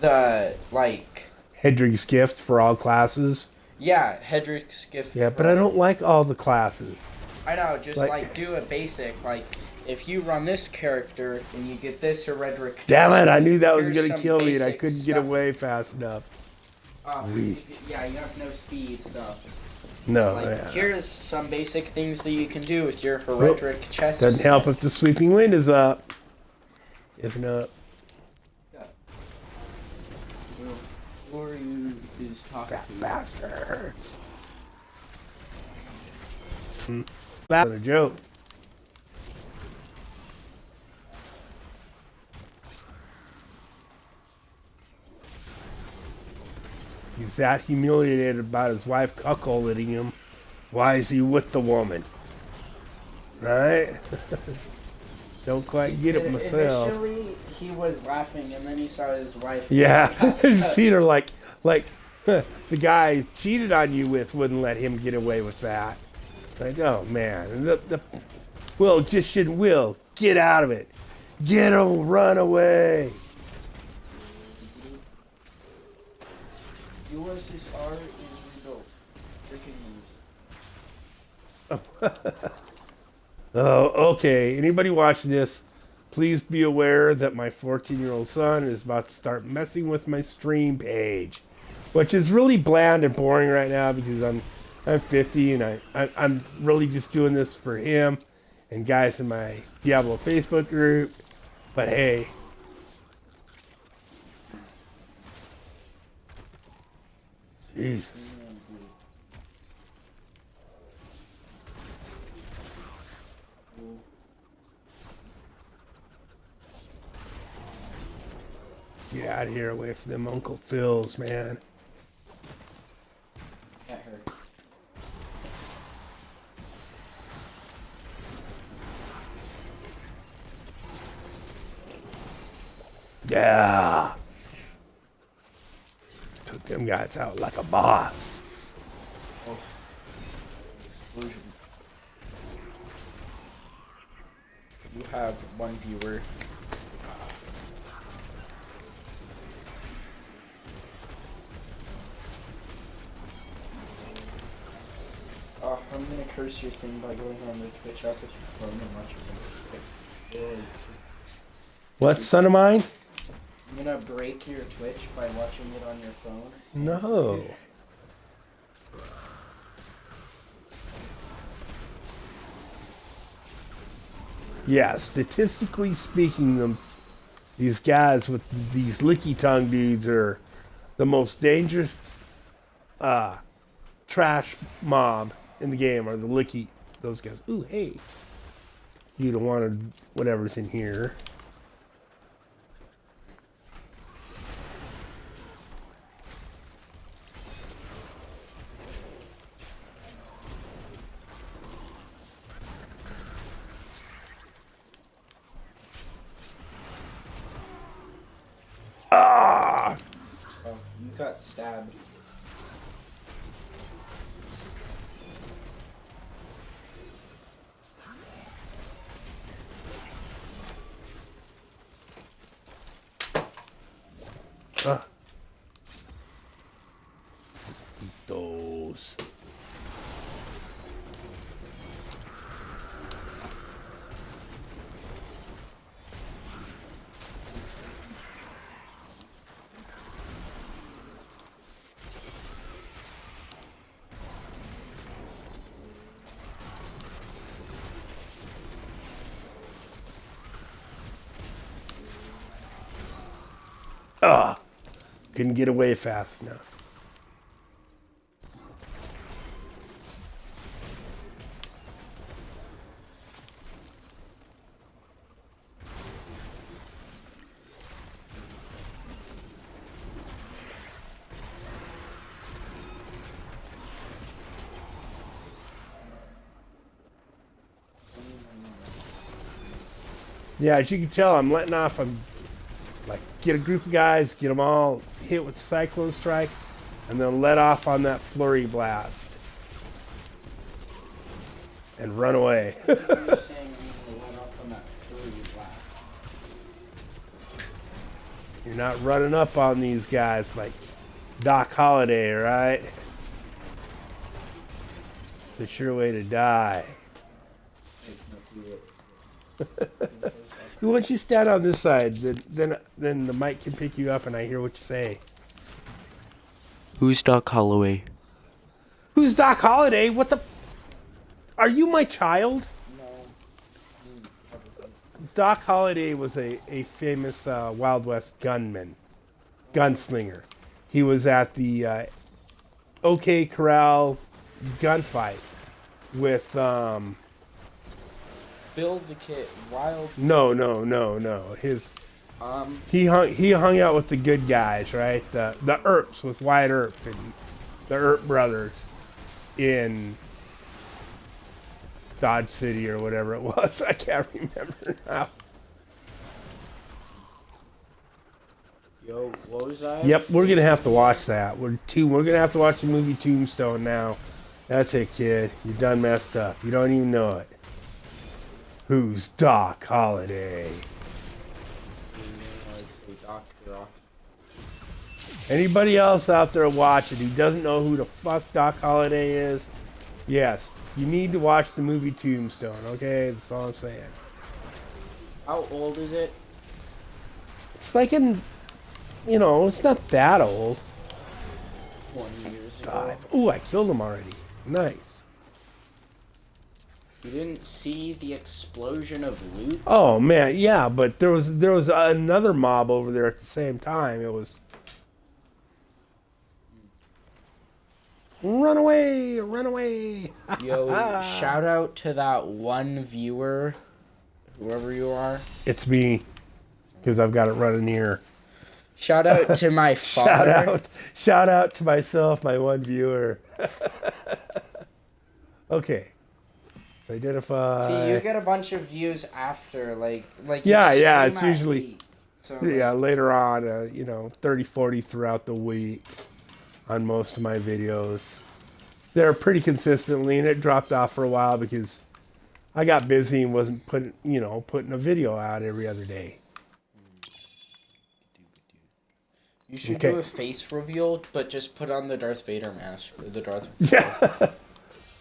the like Hedrig's gift for all classes. yeah, Hedrick's gift. Yeah, but I don't like all the classes. I know, just like do a basic like if you run this character and you get this hereditary. Damn it, I knew that was here's going to some kill me and I basic couldn't get stuff. away fast enough. Yeah, you have no speed, so No, like, yeah. here's some basic things that you can do with your hereditary chest. Doesn't help if the sweeping wind is up. If not, Or you is talking fat to bastard. That's a joke. He's that humiliated about his wife cuckolding him. Why is he with the woman? Right? Don't quite get it myself. Initially, he was laughing, and then he saw his wife. Yeah, seen her like the guy cheated on you with wouldn't let him get away with that. Like, oh man, Will get out of it, run away. USSR is rebuilt. Breaking news. Oh, okay. Anybody watching this, please be aware that my 14-year-old son is about to start messing with my stream page, which is really bland and boring right now because I'm 50 and I'm really just doing this for him and guys in my Diablo Facebook group. But hey, Jesus. Get out of here, away from them Uncle Phil's, man. That hurt. Yeah. Took them guys out like a boss. Oh. Explosion. You have one viewer. I'm gonna curse your thing by going on the Twitch app with your phone and watching it. What, son of mine? I'm gonna break your Twitch by watching it on your phone. No. Yeah, statistically speaking, these guys with these licky tongue dudes are the most dangerous trash mob in the game, are the licky, those guys. Ooh, hey. You don't want whatever's in here. Ah! Oh, you got stabbed. Those. Couldn't get away fast enough. Yeah, as you can tell, I'm letting off. I'm like, get a group of guys, get them all hit with Cyclone Strike, and then let off on that Flurry Blast. And run away. You're saying I'm gonna let off on that Flurry Blast. You're not running up on these guys like Doc Holliday, right? It's a sure way to die. Once you stand on this side, then the mic can pick you up and I hear what you say. Who's Doc Holloway? Who's Doc Holliday? What the... Are you my child? No. Doc Holliday was a famous Wild West gunslinger. He was at the OK Corral gunfight with... Bill the Kid, Wild. No. He hung out with the good guys, right? The Earps with Wyatt Earp and the Earp brothers in Dodge City or whatever it was. I can't remember now. Yo, what was that? Yep, we're gonna have to watch that. We're gonna have to watch the movie Tombstone now. That's it, kid. You done messed up. You don't even know it. Who's Doc Holliday? Anybody else out there watching who doesn't know who the fuck Doc Holliday is? Yes, you need to watch the movie Tombstone, okay? That's all I'm saying. How old is it? It's like it's not that old. 20 years ago. Ooh, I killed him already. Nice. You didn't see the explosion of loot? Oh man, yeah, but there was another mob over there at the same time. It was run away. Yo, shout out to that one viewer, whoever you are. It's me, because I've got it running here. Shout out to my father. Shout out to myself, my one viewer. Okay. Let's identify. See, you get a bunch of views after, like. Yeah. It's usually 8, so later on, 30, 40 throughout the week on most of my videos. They're pretty consistently, and it dropped off for a while because I got busy and wasn't putting a video out every other day. You should do a face reveal, but just put on the Darth Vader mask or the Darth. Yeah.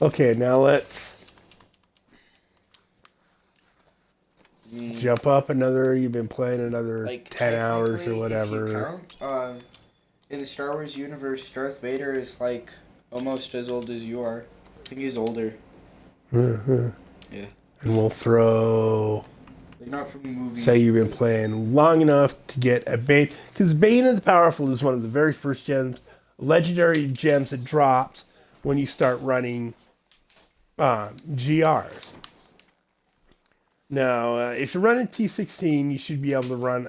Okay, now let's jump up another. You've been playing another 10 hours or whatever. If you count, in the Star Wars universe, Darth Vader is like almost as old as you are. I think he's older. Mm-hmm. Yeah. And we'll throw. Like not from the movie. Say you've been playing long enough to get a Bane, because Bane of the Powerful is one of the very first legendary gems that drops when you start running GRs. Now, if you're running T16, you should be able to run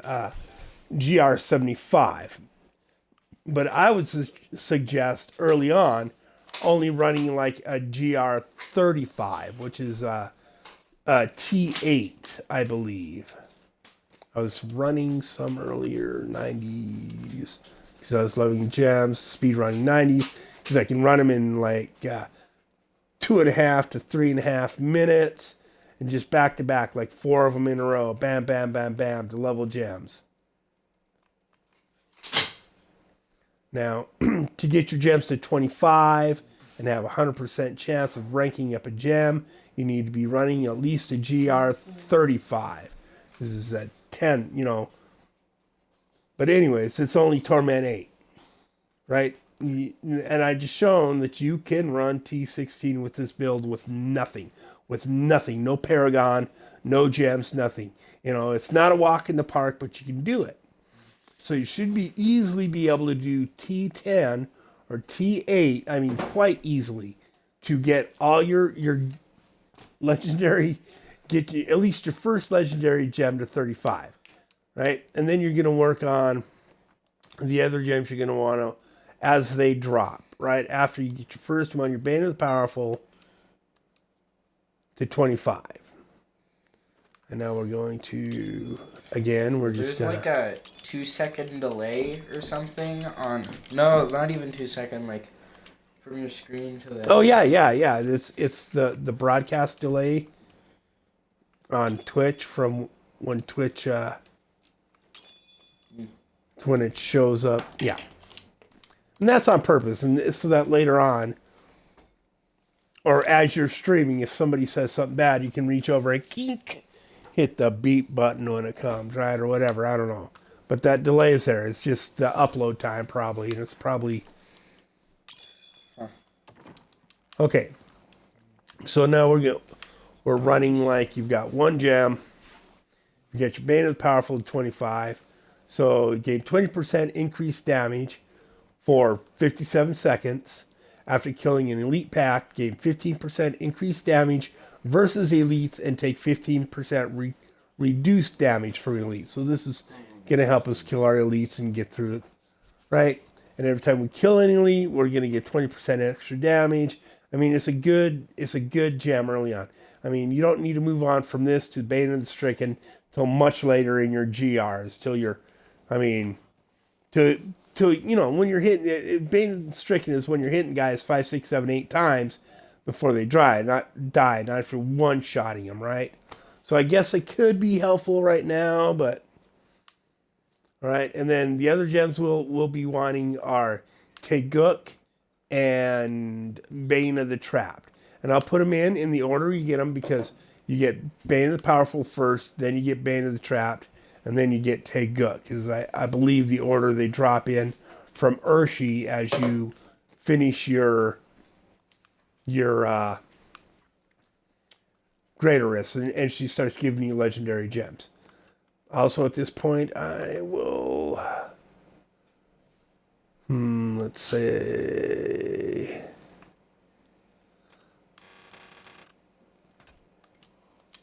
GR75. But I would suggest early on only running like a GR35, which is T8, I believe. I was running some earlier 90s because I was loving gems, speed running 90s because I can run them in like 2.5 to 3.5 minutes and just back to back, like 4 of them in a row. Bam, bam, bam, bam to level gems. Now, to get your gems to 25 and have a 100% chance of ranking up a gem, you need to be running at least a GR35. This is at 10, But anyways, it's only Torment 8, right? And I just shown that you can run T16 with this build with nothing. No Paragon, no gems, nothing. It's not a walk in the park, but you can do it. So you should easily be able to do T10 or T8, I mean quite easily, to get all your legendary, get you at least your first legendary gem to 35, right? And then you're going to work on the other gems you're going to want to as they drop, right? After you get your first one, your Bane of the Powerful to 25. And now we're going to, again, we're just There's gonna... like a 2-second delay or something on... No, not even 2 second, like from your screen to the... Oh, yeah. It's the broadcast delay on Twitch from when Twitch, when it shows up. Yeah. And that's on purpose. And so that later on, or as you're streaming, if somebody says something bad, you can reach over and hit the beep button when it comes, right? Or whatever. I don't know. But that delay is there. It's just the upload time probably. And it's probably... Okay. So now we're running like you've got one gem. You get your Bane of the Powerful to 25. So you gain 20% increased damage for 57 seconds. After killing an elite pack, gain 15% increased damage versus elites and take 15% reduced damage from elites. So this is going to help us kill our elites and get through it, right? And every time we kill an elite, we're going to get 20% extra damage. I mean, it's a good gem early on. I mean, you don't need to move on from this to Bane of the Stricken till much later in your GRs, till you're, I mean, till you know, when you're hitting, Bane of the Stricken is when you're hitting guys 5, 6, 7, 8 times before they die, not if you're one-shotting them, right? So I guess it could be helpful right now, but, all right. And then the other gems we'll be wanting are Teguk and Bane of the Trapped. And I'll put them in the order you get them, because you get Bane of the Powerful first, then you get Bane of the Trapped, and then you get Teguk, because I believe the order they drop in from Urshi as you finish your Greater Risk, and she starts giving you legendary gems. Also at this point, I will... let's say...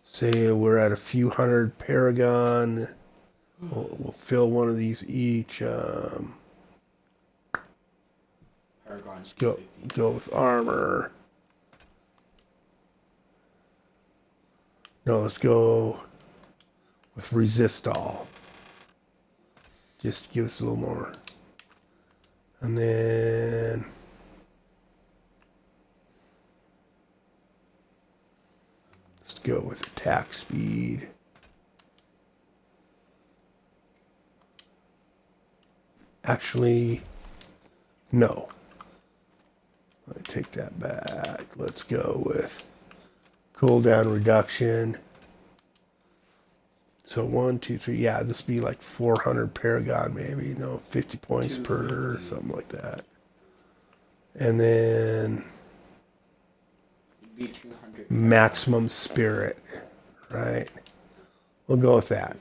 Say we're at a few hundred Paragon. We'll fill one of these each. Paragon's Go with armor. No, let's go with resist all. Just to give us a little more. And then let's go with attack speed. Actually, no. Let me take that back. Let's go with cooldown reduction. So 1, 2, 3. Yeah, this would be like 400 Paragon, maybe. No, 50 points per, something like that. And then It'd be 200. maximum spirit, right? We'll go with that.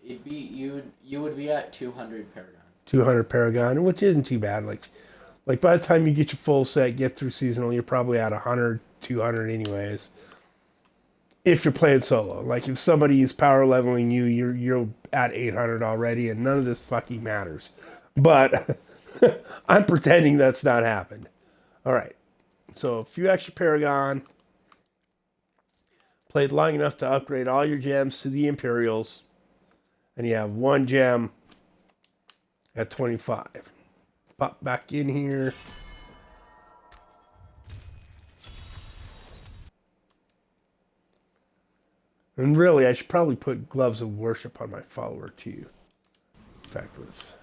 It'd be you would be at 200 Paragon. 200 Paragon, which isn't too bad. Like by the time you get your full set, get through seasonal, you're probably at 100, 200 anyways. If you're playing solo, like if somebody is power leveling you, you're at 800 already, and none of this fucking matters. But I'm pretending that's not happened. All right, so a few extra Paragon. Played long enough to upgrade all your gems to the Imperials, and you have one gem at 25. Pop back in here. And really, I should probably put Gloves of Worship on my follower too. In fact, let's...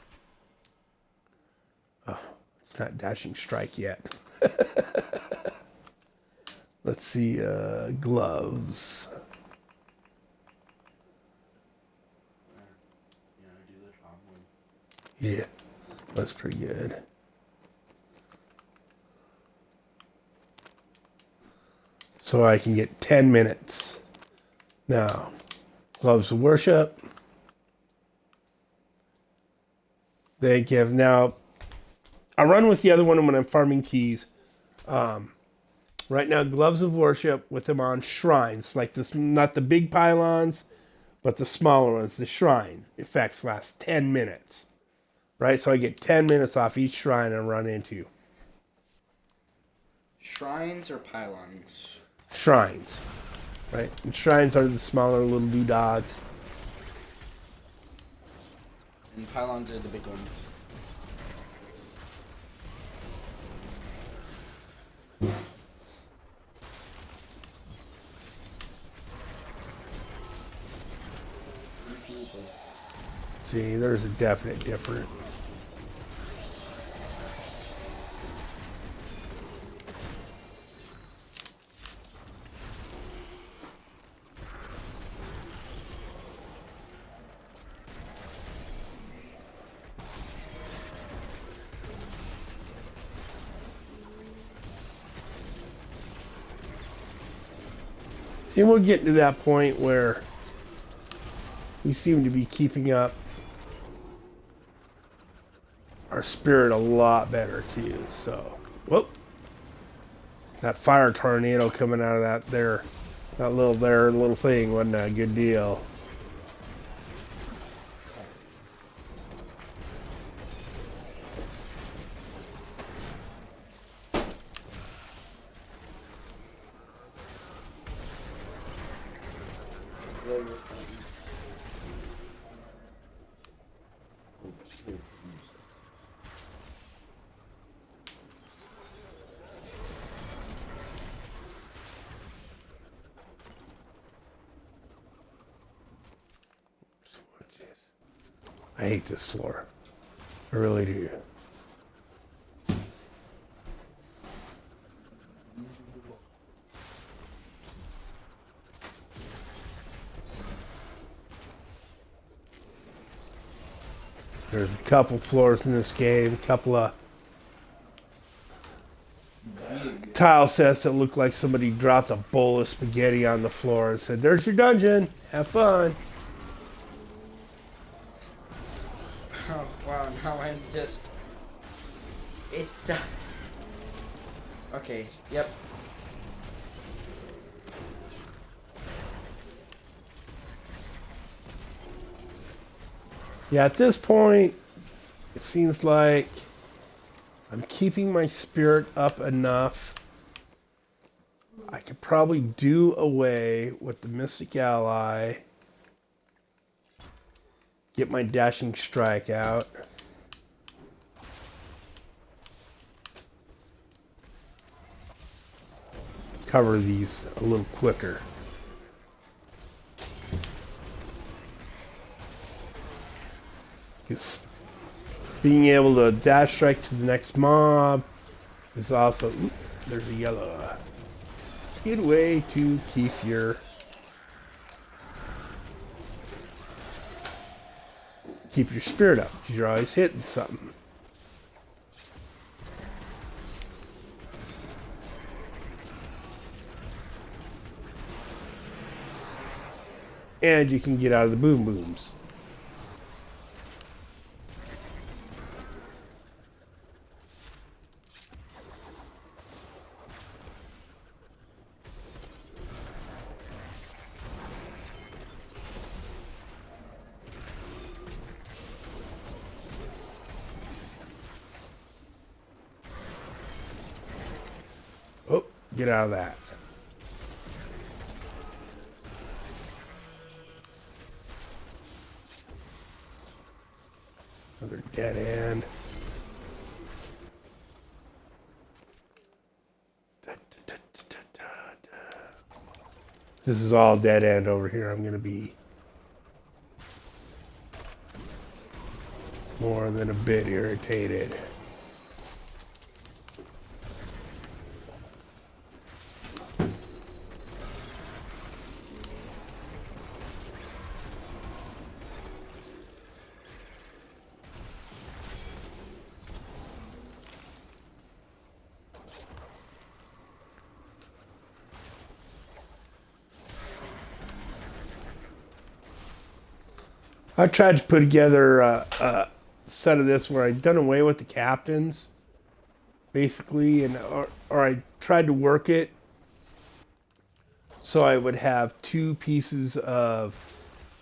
Oh, it's not Dashing Strike yet. Let's see, Gloves. Yeah, that's pretty good. So I can get 10 minutes. Now, Gloves of Worship. They give... Now, I run with the other one when I'm farming keys. Right now, Gloves of Worship with them on shrines. Like this, not the big pylons, but the smaller ones. The shrine effects last 10 minutes. Right? So I get 10 minutes off each shrine I run into. Shrines or pylons? Shrines. Right? And shrines are the smaller little doodads. And pylons are the big ones. See, there's a definite difference. See, we're getting to that point where we seem to be keeping up our spirit a lot better too. So, whoop, that fire tornado coming out of that little thing wasn't a good deal. I hate this floor. I really do. There's a couple floors in this game, a couple of tile sets that look like somebody dropped a bowl of spaghetti on the floor and said, "There's your dungeon. Have fun." Oh, wow, now I'm just... Okay, yep. Yeah, at this point, it seems like I'm keeping my spirit up enough. I could probably do away with the Mystic Ally. Get my Dashing Strike out. Cover these a little quicker. Because being able to dash strike to the next mob is also... Oop, there's a yellow. Good way to keep your spirit up, because you're always hitting something. And you can get out of the boom booms. Oh, get out of that. Another dead end. This is all dead end over here. I'm going to be more than a bit irritated. I tried to put together a set of this where I'd done away with the captains, basically, and or I tried to work it so I would have two pieces of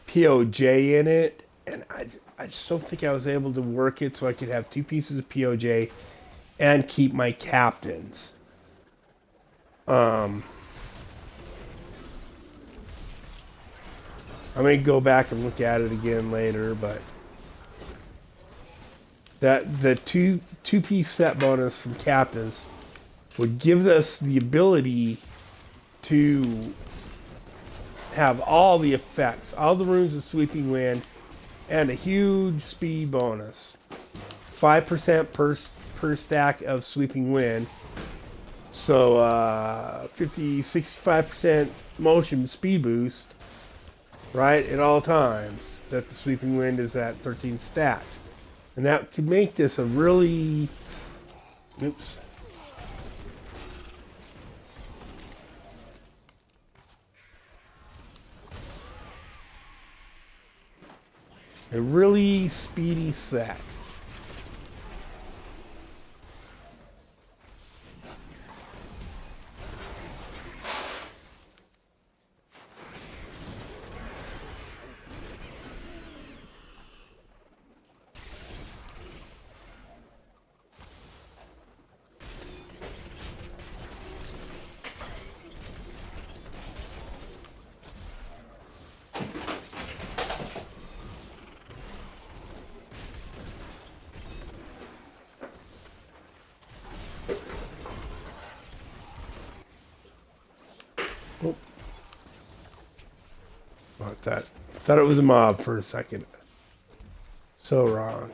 POJ in it, and I just don't think I was able to work it so I could have two pieces of POJ and keep my captains. I may go back and look at it again later, but that the two-piece set bonus from captains would give us the ability to have all the effects, all the runes of sweeping wind, and a huge speed bonus. 5% per stack of sweeping wind. So 50, 65% motion speed boost, right, at all times that the sweeping wind is at 13 stacks. And that could make this a really, oops. A really speedy set. Oh. Thought it was a mob for a second. So wrong.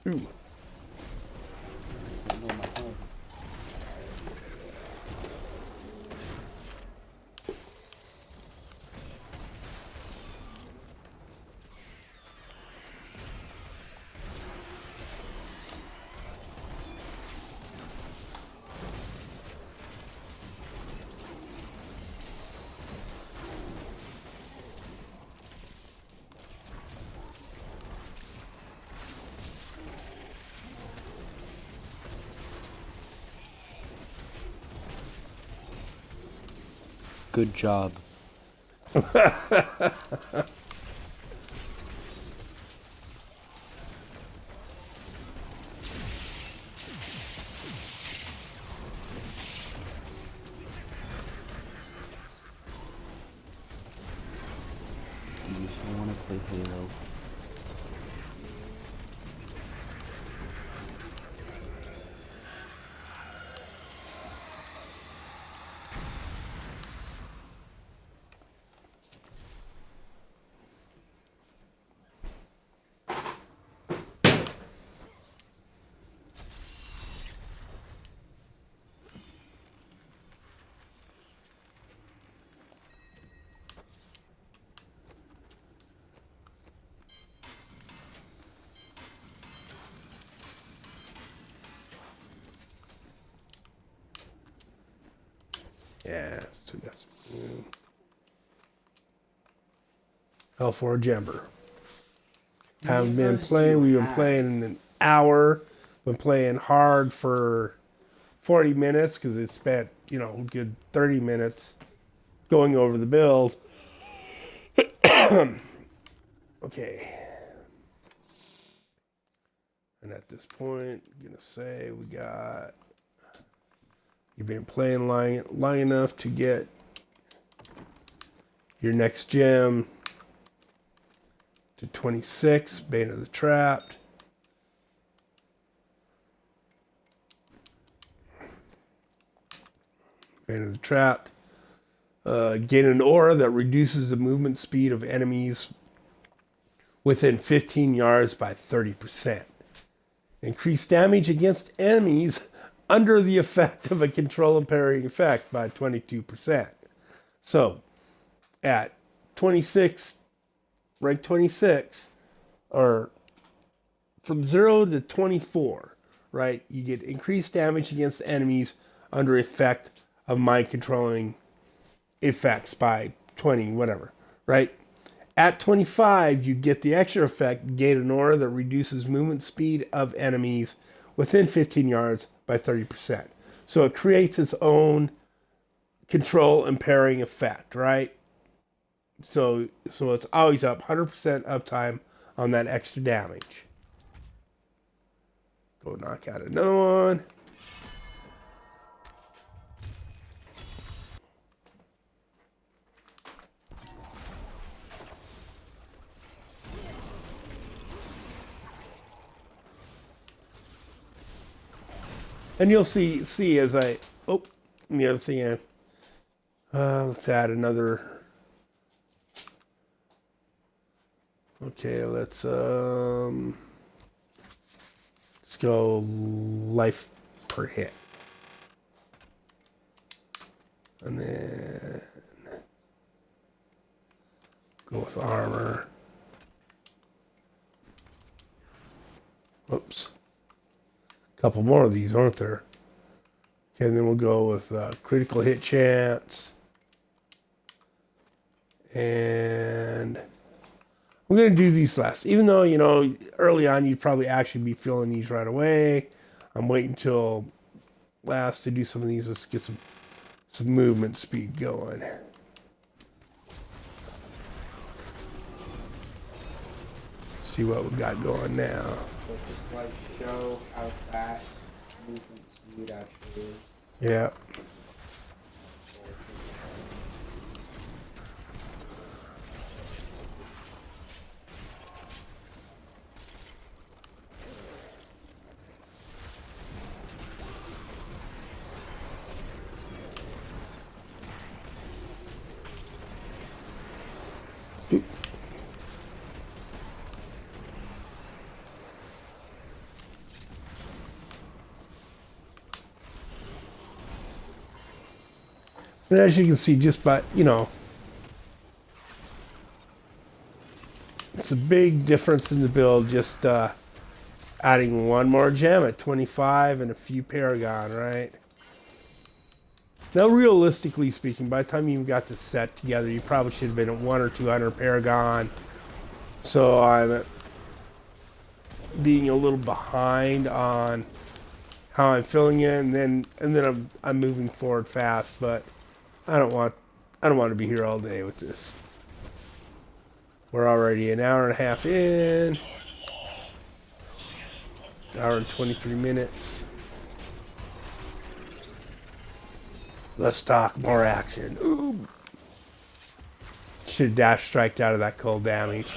Ooh. Good job. I just want to play Halo. Yeah, it's too good. L4 Jember. Haven't been playing. We've been playing an hour. Been playing hard for 40 minutes because it spent, a good 30 minutes going over the build. Okay. And at this point, I'm going to say you've been playing long enough to get your next gem to 26, Bane of the Trapped. Bane of the Trapped. Gain an aura that reduces the movement speed of enemies within 15 yards by 30%. Increase damage against enemies under the effect of a control and parrying effect by 22%. So, at 26, rank 26, or from 0 to 24, right? You get increased damage against enemies under effect of mind controlling effects by 20, whatever, right? At 25, you get the extra effect, gain an aura that reduces movement speed of enemies within 15 yards by 30%. So it creates its own control impairing effect, right? So it's always up 100% uptime on that extra damage. Go knock out another one. And you'll see as I the other thing. Let's add another. Okay, let's go life per hit, and then go with armor. Oops. Couple more of these, aren't there? Okay, and then we'll go with critical hit chance. And I'm going to do these last. Even though, early on you'd probably actually be feeling these right away. I'm waiting till last to do some of these. Let's get some movement speed going. See what we got going now. So just like show how fast movement speed actually is. Yeah. And as you can see, just by, it's a big difference in the build, just adding one more gem at 25 and a few Paragon, right? Now, realistically speaking, by the time you got this set together, you probably should have been at 100 or 200 Paragon. So I'm being a little behind on how I'm filling it, and then I'm moving forward fast, but I don't want to be here all day with this. We're already an hour and a half in. Hour and 23 minutes. Let's talk more action. Ooh. Should have dash striked out of that cold damage.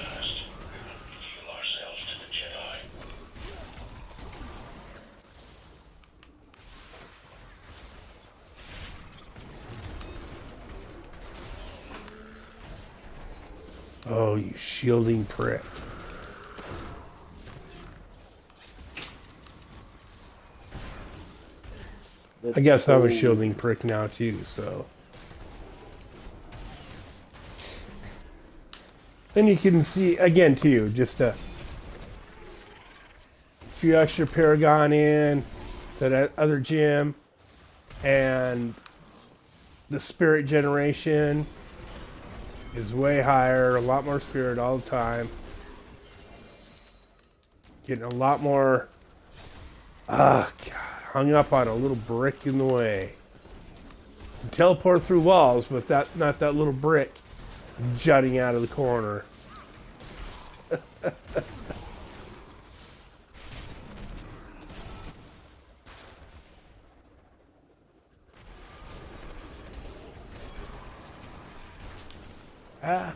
Oh, you shielding prick. I guess I'm a shielding prick now too, so. And you can see, again too, just a few extra Paragon in, that other gem, and the spirit generation is way higher, a lot more spirit all the time. Getting a lot more, God, hung up on a little brick in the way. You teleport through walls, but not that little brick jutting out of the corner. Ah.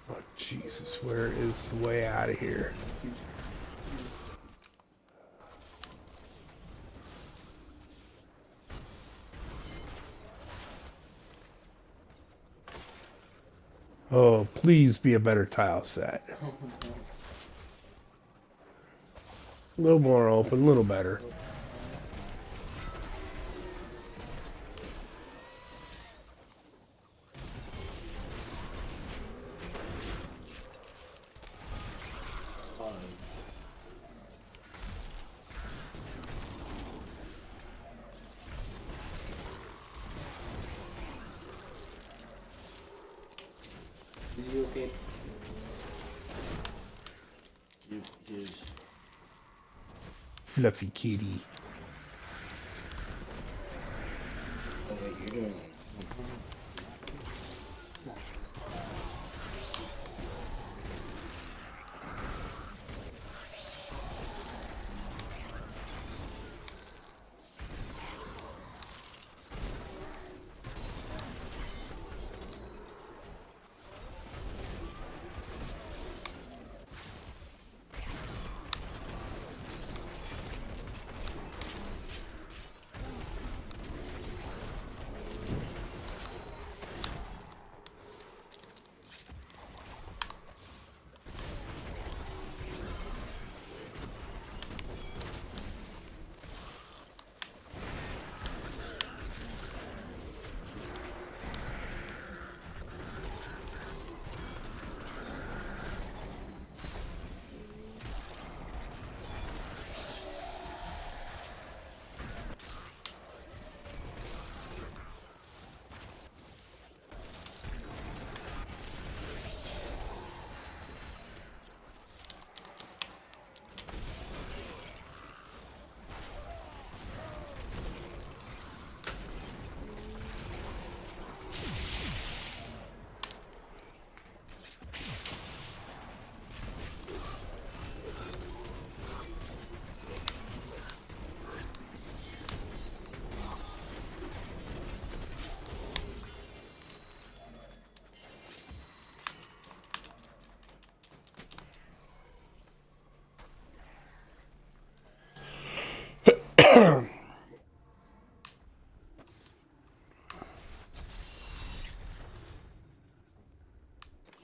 Oh, Jesus, where is the way out of here? Oh, please be a better tile set. A little more open, a little better. Jeez. Fluffy kitty. Oh wait, you're doing it.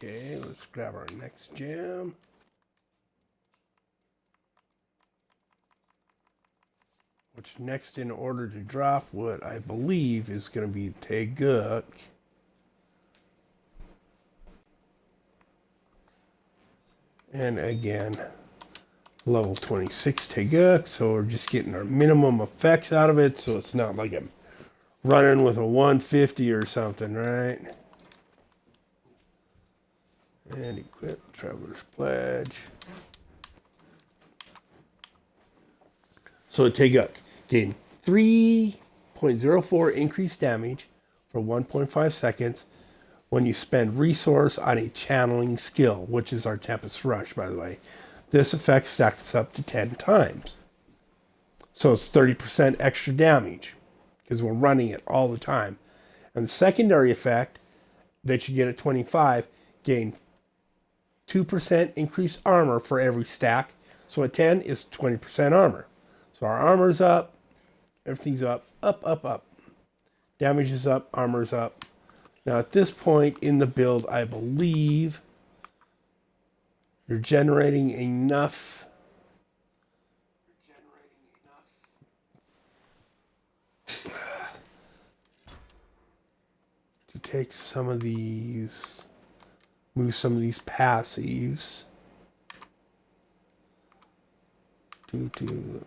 Okay, let's grab our next gem. Which next in order to drop what I believe is going to be Teguk. And again, level 26 Teguk, so we're just getting our minimum effects out of it, so it's not like I'm running with a 150 or something, right? And equip Traveler's Pledge. So Teguk gain 3.04 increased damage for 1.5 seconds when you spend resource on a channeling skill, which is our Tempest Rush, by the way. This effect stacks up to 10 times. So it's 30% extra damage because we're running it all the time. And the secondary effect that you get at 25, gain 2% increased armor for every stack. So at 10 is 20% armor. So our armor's up, everything's up, up. Damage is up, armor's up. Now at this point in the build, I believe you're generating enough to take some of these, move some of these passives to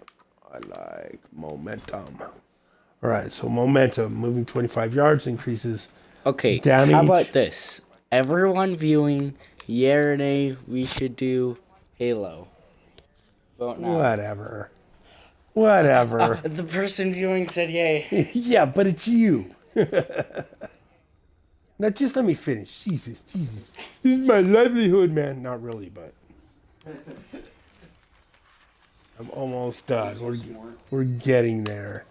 I like momentum. All right, so momentum, moving 25 yards increases Okay, damage. how about this? Everyone viewing, yeah or nay, we should do Halo. Vote now. Whatever. The person viewing said yay. Yeah, but it's you. Now just let me finish. Jesus. This is my livelihood, man. Not really, but I'm almost done. We're getting there.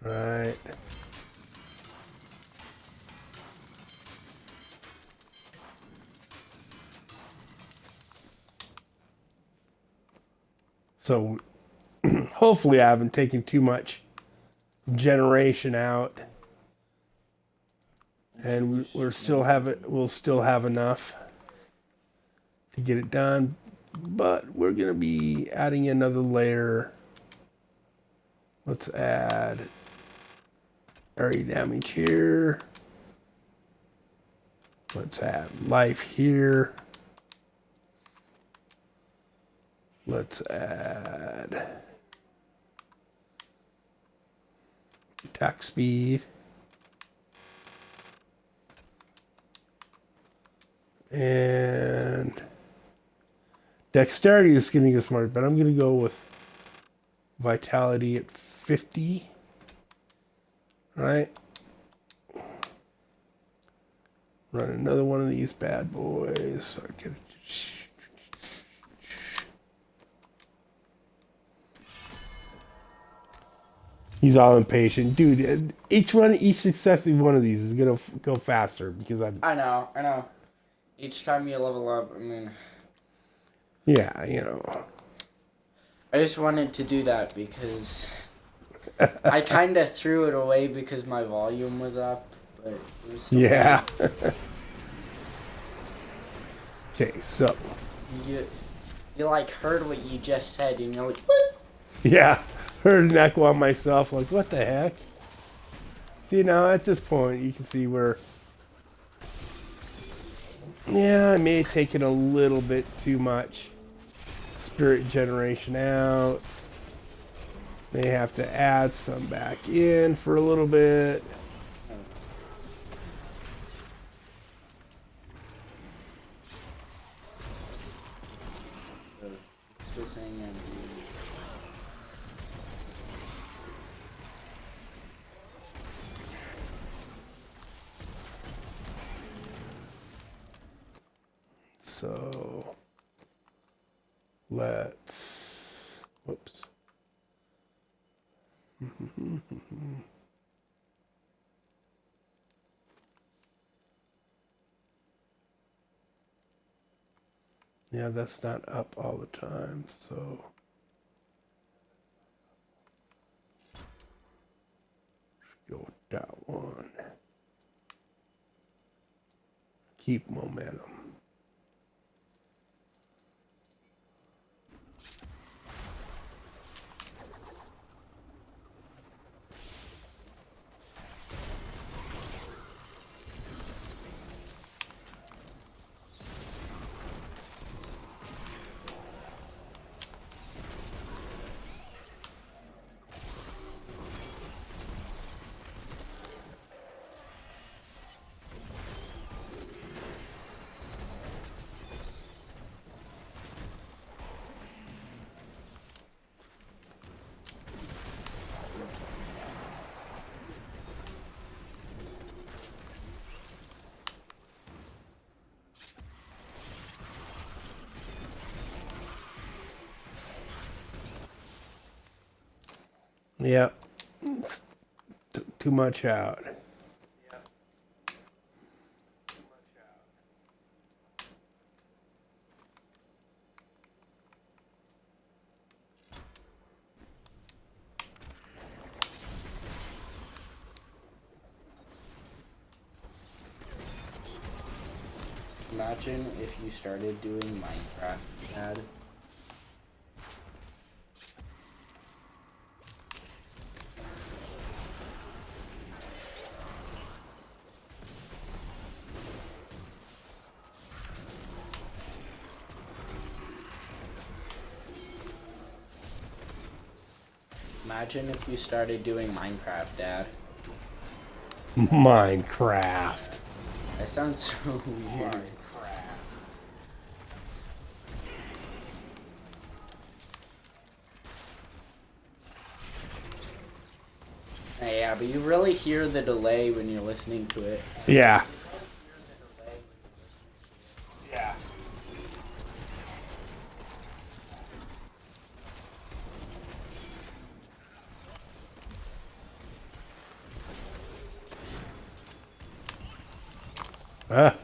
Right. So hopefully I haven't taken too much generation out. And we'll still have enough to get it done. But we're going to be adding another layer. Let's add area damage here. Let's add life here. Let's add attack speed. And Dexterity is going to get smart, but I'm going to go with vitality at 50. Right? Run another one of these bad boys. So I can... He's all impatient. Dude, each successive one of these is going to go faster because I know. Each time you level up, I mean... Yeah, you know. I just wanted to do that because... I kind of threw it away because my volume was up, but it was still Yeah. Okay, so... You like heard what you just said and you're like, what? Yeah, heard an echo on myself, like, what the heck? See, now at this point, you can see where... Yeah, I may have taken a little bit too much spirit generation out. May have to add some back in for a little bit. Still saying that. So let's, whoops. Yeah, that's not up all the time, so go with that one. Keep momentum. Yep. Too much out. Imagine if you started doing Minecraft, Dad. Imagine if you started doing Minecraft, Dad. Minecraft. That sounds so weird. Yeah, but you really hear the delay when you're listening to it. Yeah. Ah.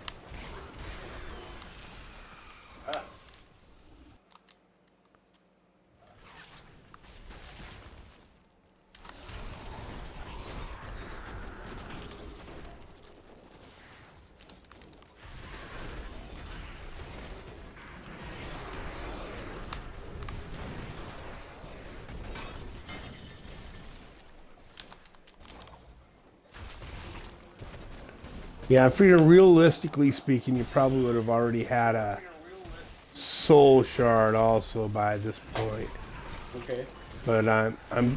Yeah, I figure realistically speaking, you probably would have already had a soul shard also by this point. Okay. But I'm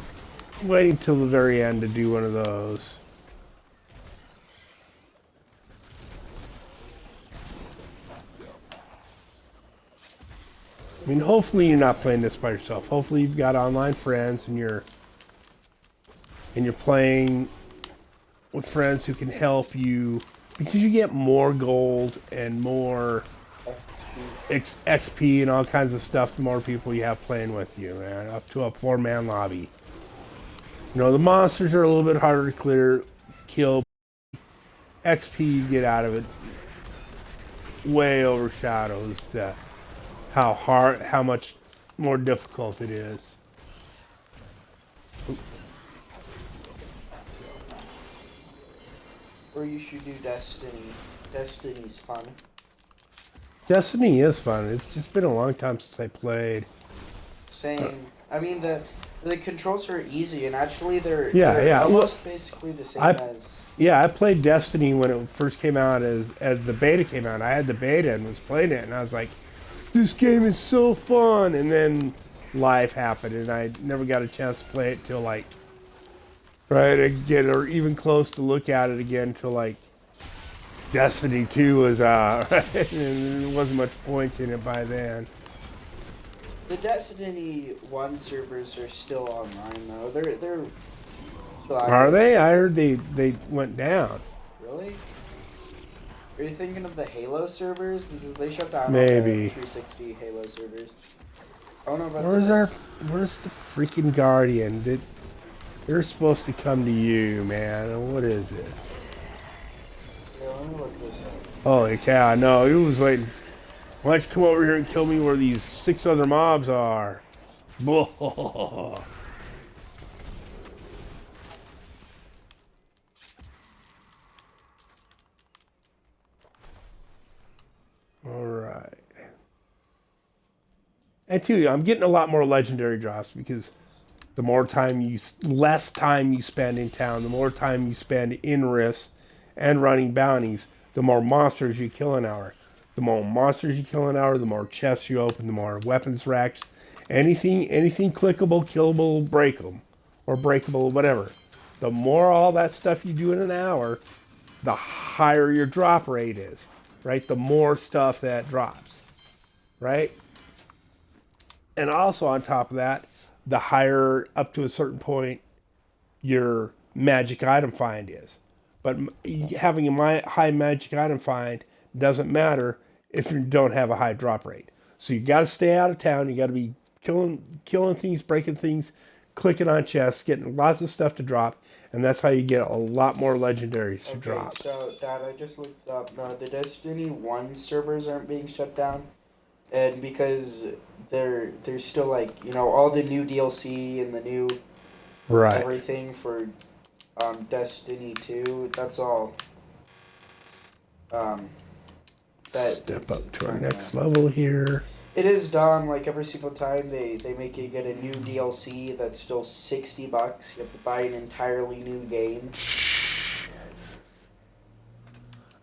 waiting till the very end to do one of those. I mean, hopefully you're not playing this by yourself. Hopefully you've got online friends and you're playing with friends who can help you, because you get more gold and more XP and all kinds of stuff the more people you have playing with you, man. Up to a 4-man lobby. You know, the monsters are a little bit harder to kill. XP you get out of it way overshadows how much more difficult it is. Or you should do Destiny. Destiny's fun. Destiny is fun. It's just been a long time since I played. Same. I mean, the controls are easy, and actually they're Yeah. almost basically the same as... Yeah, I played Destiny when it first came out, as the beta came out. I had the beta and was playing it, and I was like, this game is so fun. And then life happened, and I never got a chance to play it till like, right, again, or even close to look at it again till like Destiny 2 was out. Right? And there wasn't much point in it by then. The Destiny 1 servers are still online, though. They're Are they? I heard they went down. Really? Are you thinking of the Halo servers? Because they shut down Maybe. all the 360 Halo servers. I don't know about Where's the freaking Guardian? They're supposed to come to you, man. What is this? Yeah, let me look this up. Holy cow, no, he was waiting. Why don't you come over here and kill me where these 6 other mobs are? Alright. And too, I'm getting a lot more legendary drops because the less time you spend in town, the more time you spend in rifts and running bounties, the more monsters you kill an hour. The more monsters you kill an hour, the more chests you open, the more weapons racks, anything clickable, killable, breakable, whatever. The more all that stuff you do in an hour, the higher your drop rate is, right? The more stuff that drops, right? And also on top of that, the higher up to a certain point your magic item find is. But having a high magic item find doesn't matter if you don't have a high drop rate. So you got to stay out of town. You got to be killing things, breaking things, clicking on chests, getting lots of stuff to drop, and that's how you get a lot more legendaries to drop. So, Dad, I just looked up. No, the Destiny 1 servers aren't being shut down, and because they're still like, you know, all the new DLC and the new everything for Destiny 2. That's all. Step up to our next level here. It is done. Like every single time they make you get a new DLC that's still $60. You have to buy an entirely new game.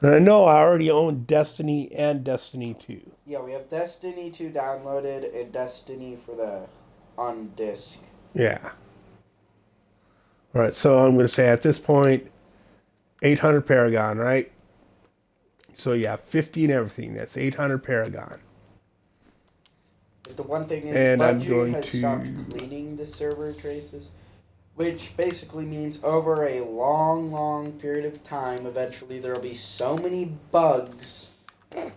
And I know I already own Destiny and Destiny 2. Yeah, we have Destiny 2 downloaded and Destiny on disc. Yeah. All right, so I'm going to say at this point, 800 Paragon, right? So yeah, 50 and everything. That's 800 Paragon. But the one thing is, and Bungie has stopped cleaning the server traces, which basically means over a long, long period of time, eventually there will be so many bugs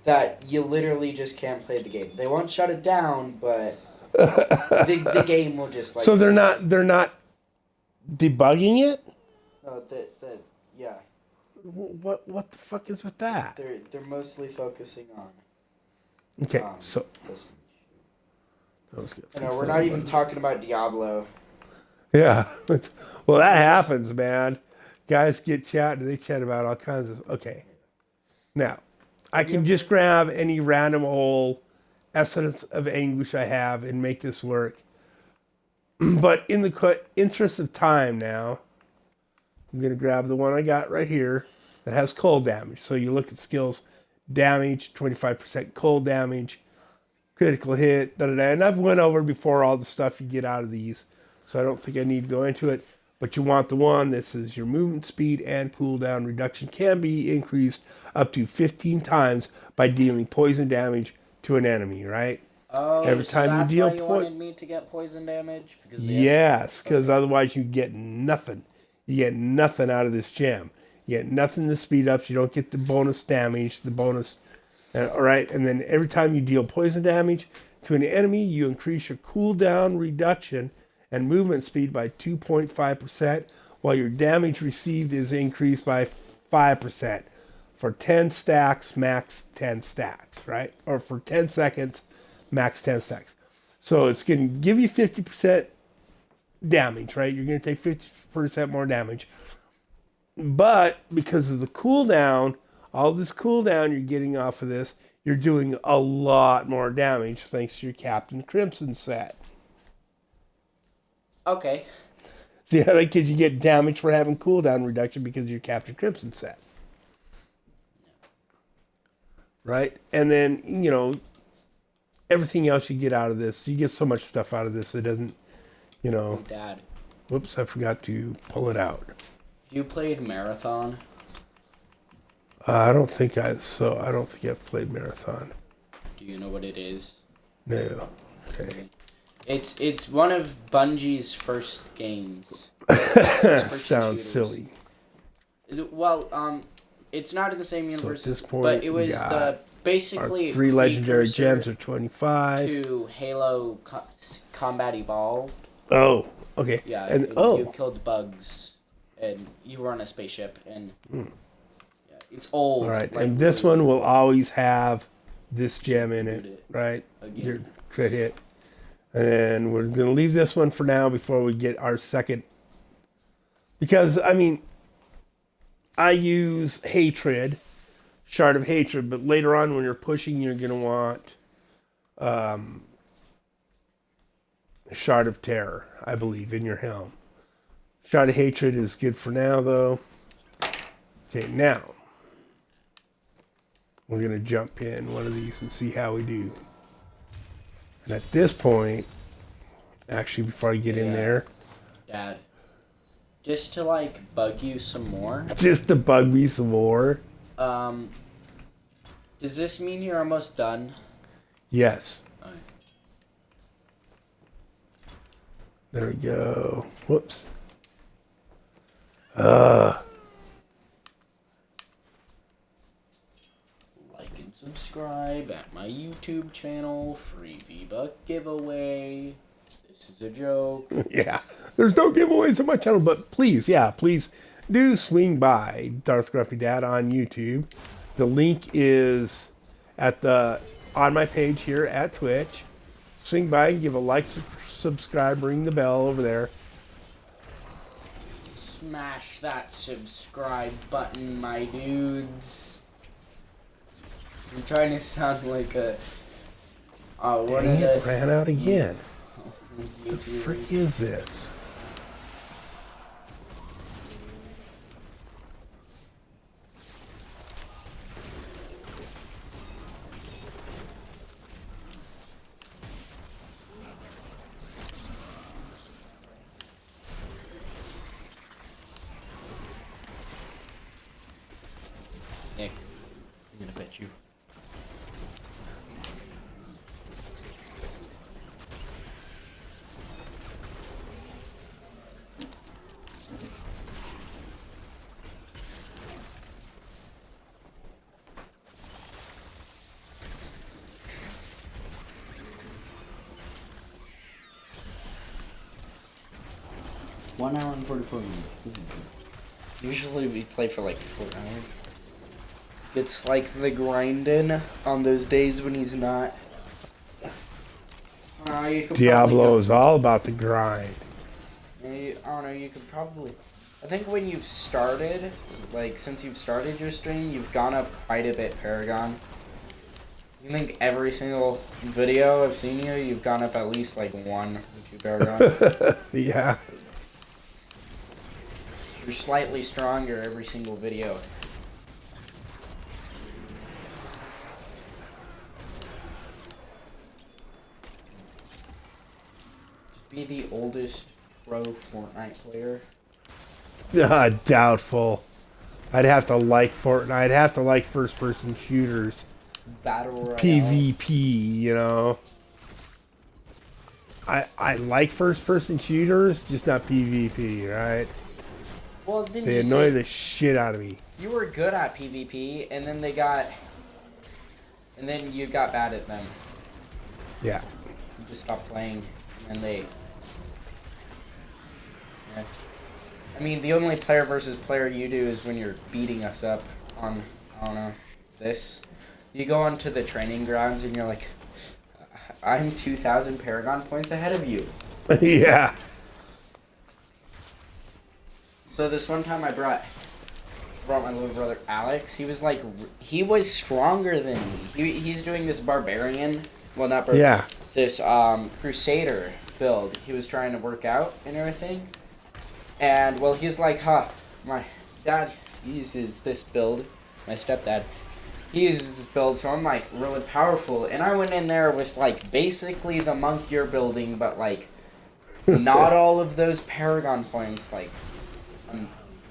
that you literally just can't play the game. They won't shut it down, but the game will just like. So they're not debugging it? No, yeah. What the fuck is with that? They're mostly focusing on. Okay, so. We're not even talking about Diablo. Yeah, well that happens, man. Guys get chatting, they chat about all kinds of. Okay, now I can just grab any random old essence of anguish I have and make this work. But in the interest of time now, I'm going to grab the one I got right here that has cold damage. So you look at skills, damage, 25% cold damage, critical hit, and I've went over before all the stuff you get out of these, so I don't think I need to go into it. But you want the one that says your movement speed and cooldown reduction can be increased up to 15 times by dealing poison damage to an enemy, right? Oh, Every so time you that's deal why you wanted me to get poison damage? Because of the Yes, because otherwise you get nothing. You get nothing out of this gem. You get nothing to speed ups. You don't get the bonus damage, the bonus. All right, and then every time you deal poison damage to an enemy, you increase your cooldown reduction and movement speed by 2.5%, while your damage received is increased by 5%. For 10 stacks, max 10 stacks, right? Or for 10 seconds, max 10 stacks. So it's going to give you 50% damage, right? You're going to take 50% more damage. But because of the cooldown, all this cooldown you're getting off of this, you're doing a lot more damage thanks to your Captain Crimson set. Okay. See how that gives you get damage for having cooldown reduction because of your Captain Crimson set. Right? And then, you know, everything else you get out of this, you get so much stuff out of this, it doesn't, you know. Dad. Whoops, I forgot to pull it out. You played Marathon? I don't think I've played Marathon. Do you know what it is? No. Okay. It's one of Bungie's first games. Sounds silly. Well, it's not in the same universe. So at this point, but it was basically our 3 legendary precursor gems are 25. to Halo Combat Evolved. Oh, okay. Yeah, and you killed bugs, and you were on a spaceship, and yeah, it's old. All right, like, and this one will always have this gem in it, right? Again. Your crit hit. And we're going to leave this one for now before we get our second. Because, I mean, I use Hatred, Shard of Hatred, but later on when you're pushing, you're going to want Shard of Terror, I believe, in your helm. Shard of Hatred is good for now, though. Okay, now we're going to jump in one of these and see how we do. And at this point, actually, before I get in there, Dad, just to like bug you some more. Just to bug me some more. Does this mean you're almost done? Yes. Okay. There we go. Whoops. Like and subscribe at my YouTube channel. Free V-Buck giveaway. This is a joke. Yeah. There's no giveaways on my channel, but please do swing by Darth Grumpy Dad on YouTube. The link is on my page here at Twitch. Swing by and give a like, subscribe, ring the bell over there. Smash that subscribe button, my dudes. I'm trying to sound like a... Dang it, ran out again. The The frick is this? Nick, I'm gonna bet you. One hour and 44 minutes. Usually we play for like 4 hours. It's like the grinding on those days when he's not. You could Diablo is all about the grind. I don't know, you could probably... I think when you've started, like, since you've started your stream, you've gone up quite a bit, Paragon. I think every single video I've seen you've gone up at least, like, 1 or 2 Paragon. Yeah. You're slightly stronger every single video. Just be the oldest pro Fortnite player. Doubtful. I'd have to like Fortnite. I'd have to like first-person shooters. Battle Royale. PvP, you know. I like first-person shooters, just not PvP, right? Well, didn't They you annoy say the shit out of me. you were good at PvP, and then you got bad at them. Yeah. You just stopped playing, and they. Yeah. I mean, the only player versus player you do is when you're beating us up on, I don't know, this. You go onto the training grounds and you're like, I'm 2,000 Paragon points ahead of you. Yeah. So this one time I brought my little brother Alex. He was like, he was stronger than me. He's doing this barbarian, well not barbarian, Yeah. this crusader build. He was trying to work out and everything. And well, he's like, my dad uses this build, my stepdad. He uses this build, so I'm like really powerful. And I went in there with like basically the monk you're building, but like not all of those Paragon points, like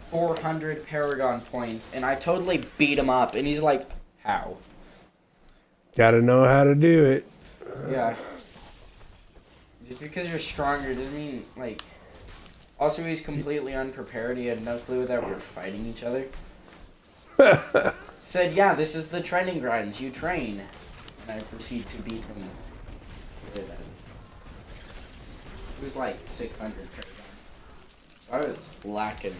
400 Paragon points, and I totally beat him up. And he's like, how? Gotta know how to do it. Yeah. Just because you're stronger doesn't mean like. Also, he's completely unprepared. He had no clue that we were fighting each other. Said, yeah, this is the training grounds. You train. And I proceed to beat him. It was like 600 Paragon. So I was lacking.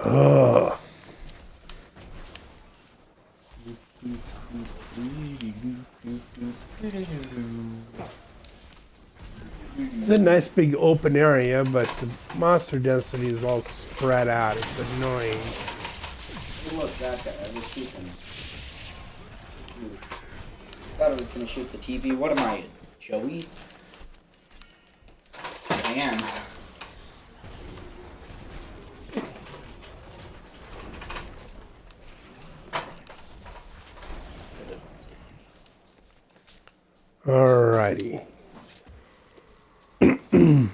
Oh. It's a nice big open area, but the monster density is all spread out. It's annoying. Look, that guy, I was shooting. Thought I was gonna shoot the TV. What am I, Joey? I am. Alrighty. Alrighty,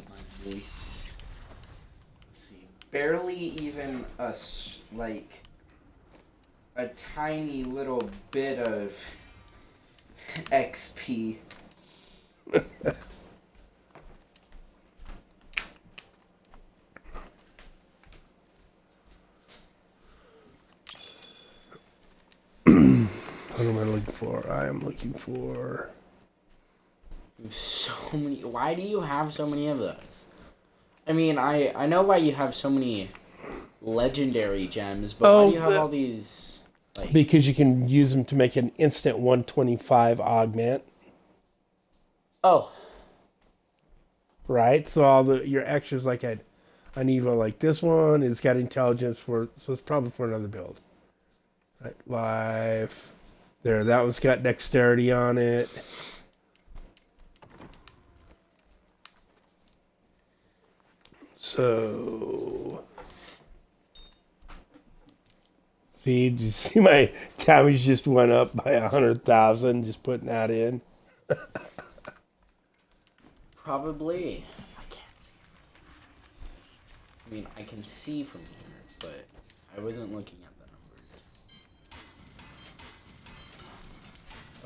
my boy. Let's see. Barely even like a tiny little bit of XP. What am I looking for? I am looking for... So many. Why do you have so many of those? I mean, I know why you have so many legendary gems, but why do you have all these? Like, Because you can use them to make an instant 125 augment, oh, right? So all your extras, like I need one like this one. It's got intelligence for, so it's probably for another build. Right, life. There, that one's got dexterity on it. So, see, did you see my damage just went up by 100,000 just putting that in? probably. I can't see. I mean, I can see from here, but I wasn't looking at the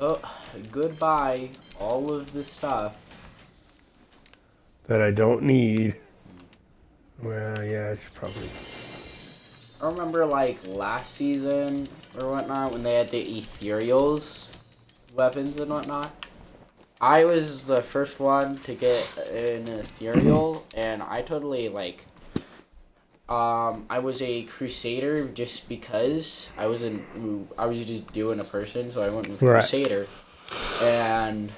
numbers. Oh, goodbye, all of this stuff. That I don't need. Well, yeah, I should probably. I remember, like, last season or whatnot, when they had the ethereals weapons and whatnot. I was the first one to get an ethereal, and I totally, like, I was a crusader just because I was just doing a person, so I went with crusader. And,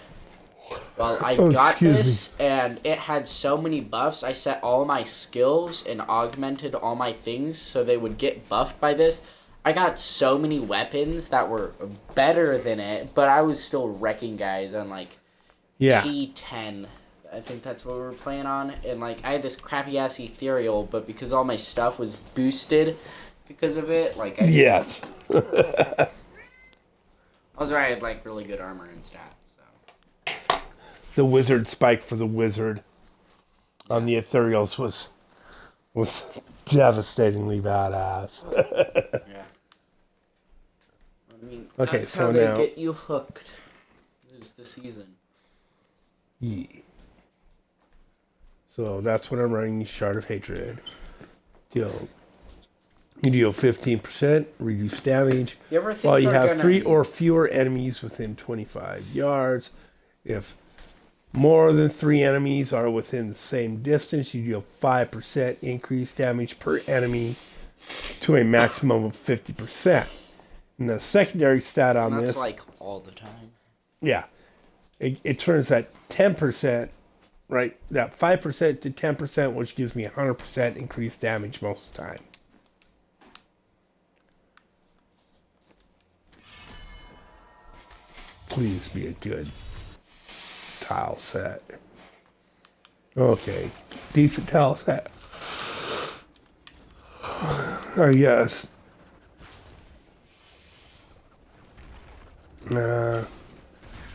well, I got this, and it had so many buffs. I set all my skills and augmented all my things so they would get buffed by this. I got so many weapons that were better than it, but I was still wrecking guys on, like, T10. I think that's what we were playing on. And, like, I had this crappy-ass ethereal, but because all my stuff was boosted because of it, like, Yes. Also, I had, like, really good armor and stats, so. the wizard spike for the wizard on the ethereals was devastatingly badass. Yeah. I mean, Okay, that's so how they now- get you hooked. Is the season. Yeah. So that's what I'm running, Shard of Hatred. You deal 15%, reduce damage. You ever think While you they're have gonna 3 need- or fewer enemies within 25 yards. If more than 3 enemies are within the same distance, you deal 5% increased damage per enemy to a maximum of 50%. And the secondary stat on And that's this, like all the time. yeah, it turns that 10%, right? That 5% to 10%, which gives me 100% increased damage most of the time. Please be a good tile set. Okay, decent tile set. I guess.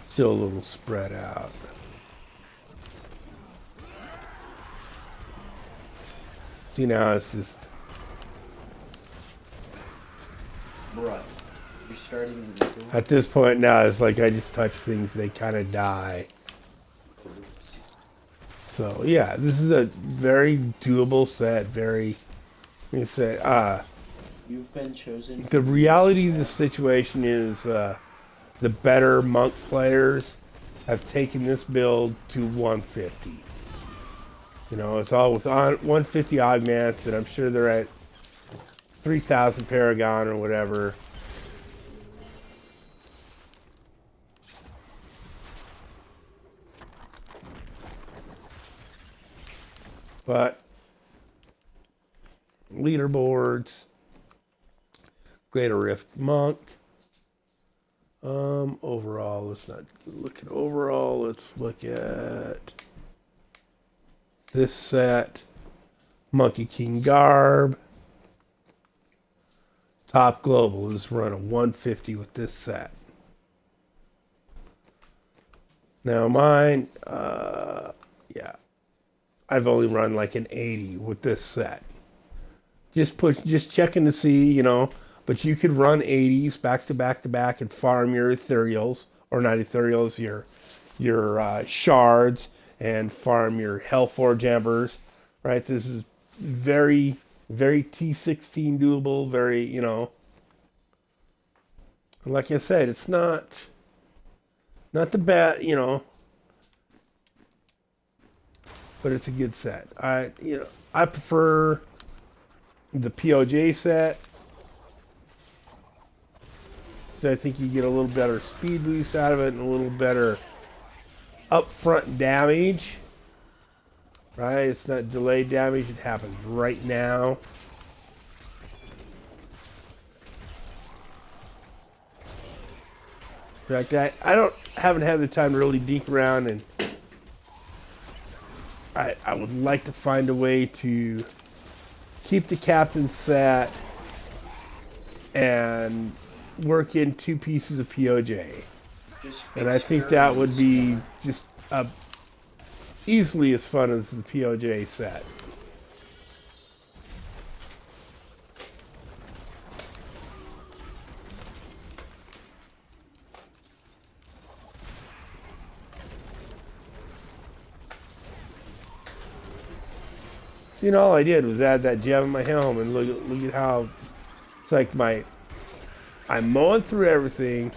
Still a little spread out. See, now it's just... Right. You're starting to do At this point now, it's like I just touch things, they kind of die. So, yeah, this is a very doable set. Very, let me say, You've been chosen. the reality of the situation is the better monk players have taken this build to 150. You know, it's all with 150 augments, and I'm sure they're at 3,000 Paragon or whatever. But leaderboards, Greater Rift Monk. Overall, let's not look at overall. Let's look at this set. Monkey King Garb. Top Global is run a 150 with this set. Now mine, yeah, I've only run like an 80 with this set. Just checking to see, you know. But you could run 80s back to back to back and farm your ethereals, or not ethereals, your shards, and farm your Hellforge embers, right? This is very, very T16 doable, very, you know. Like I said, it's not the bad, you know, but it's a good set. I prefer the POJ set. I think you get a little better speed boost out of it and a little better upfront damage. Right? It's not delayed damage. It happens right now. In fact, I haven't had the time to really dink around, and I would like to find a way to keep the captain set and work in 2 pieces of POJ. And I think that would be just easily as fun as the POJ set. See, and all I did was add that gem in my helm, and look at how it's like I'm mowing through everything.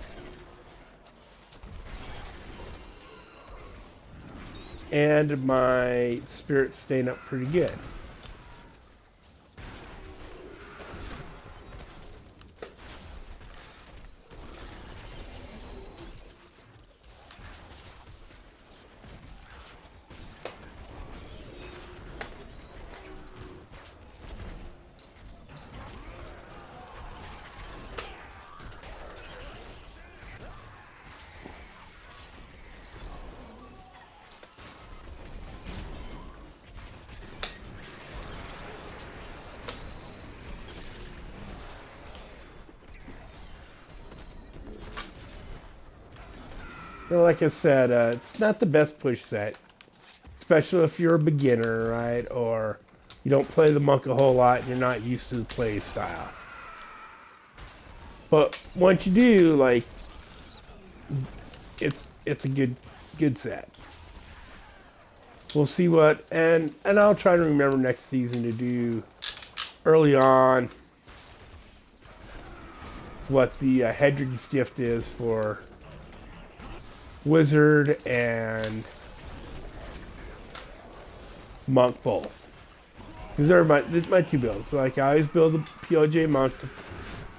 And my spirit's staying up pretty good. Like I said, it's not the best push set, especially if you're a beginner, right? Or you don't play the monk a whole lot and you're not used to the play style. But once you do, like, it's a good set. We'll see what, and I'll try to remember next season to do early on what the Hedrig's gift is for Wizard and Monk both. Because they're my two builds. Like, I always build a POJ Monk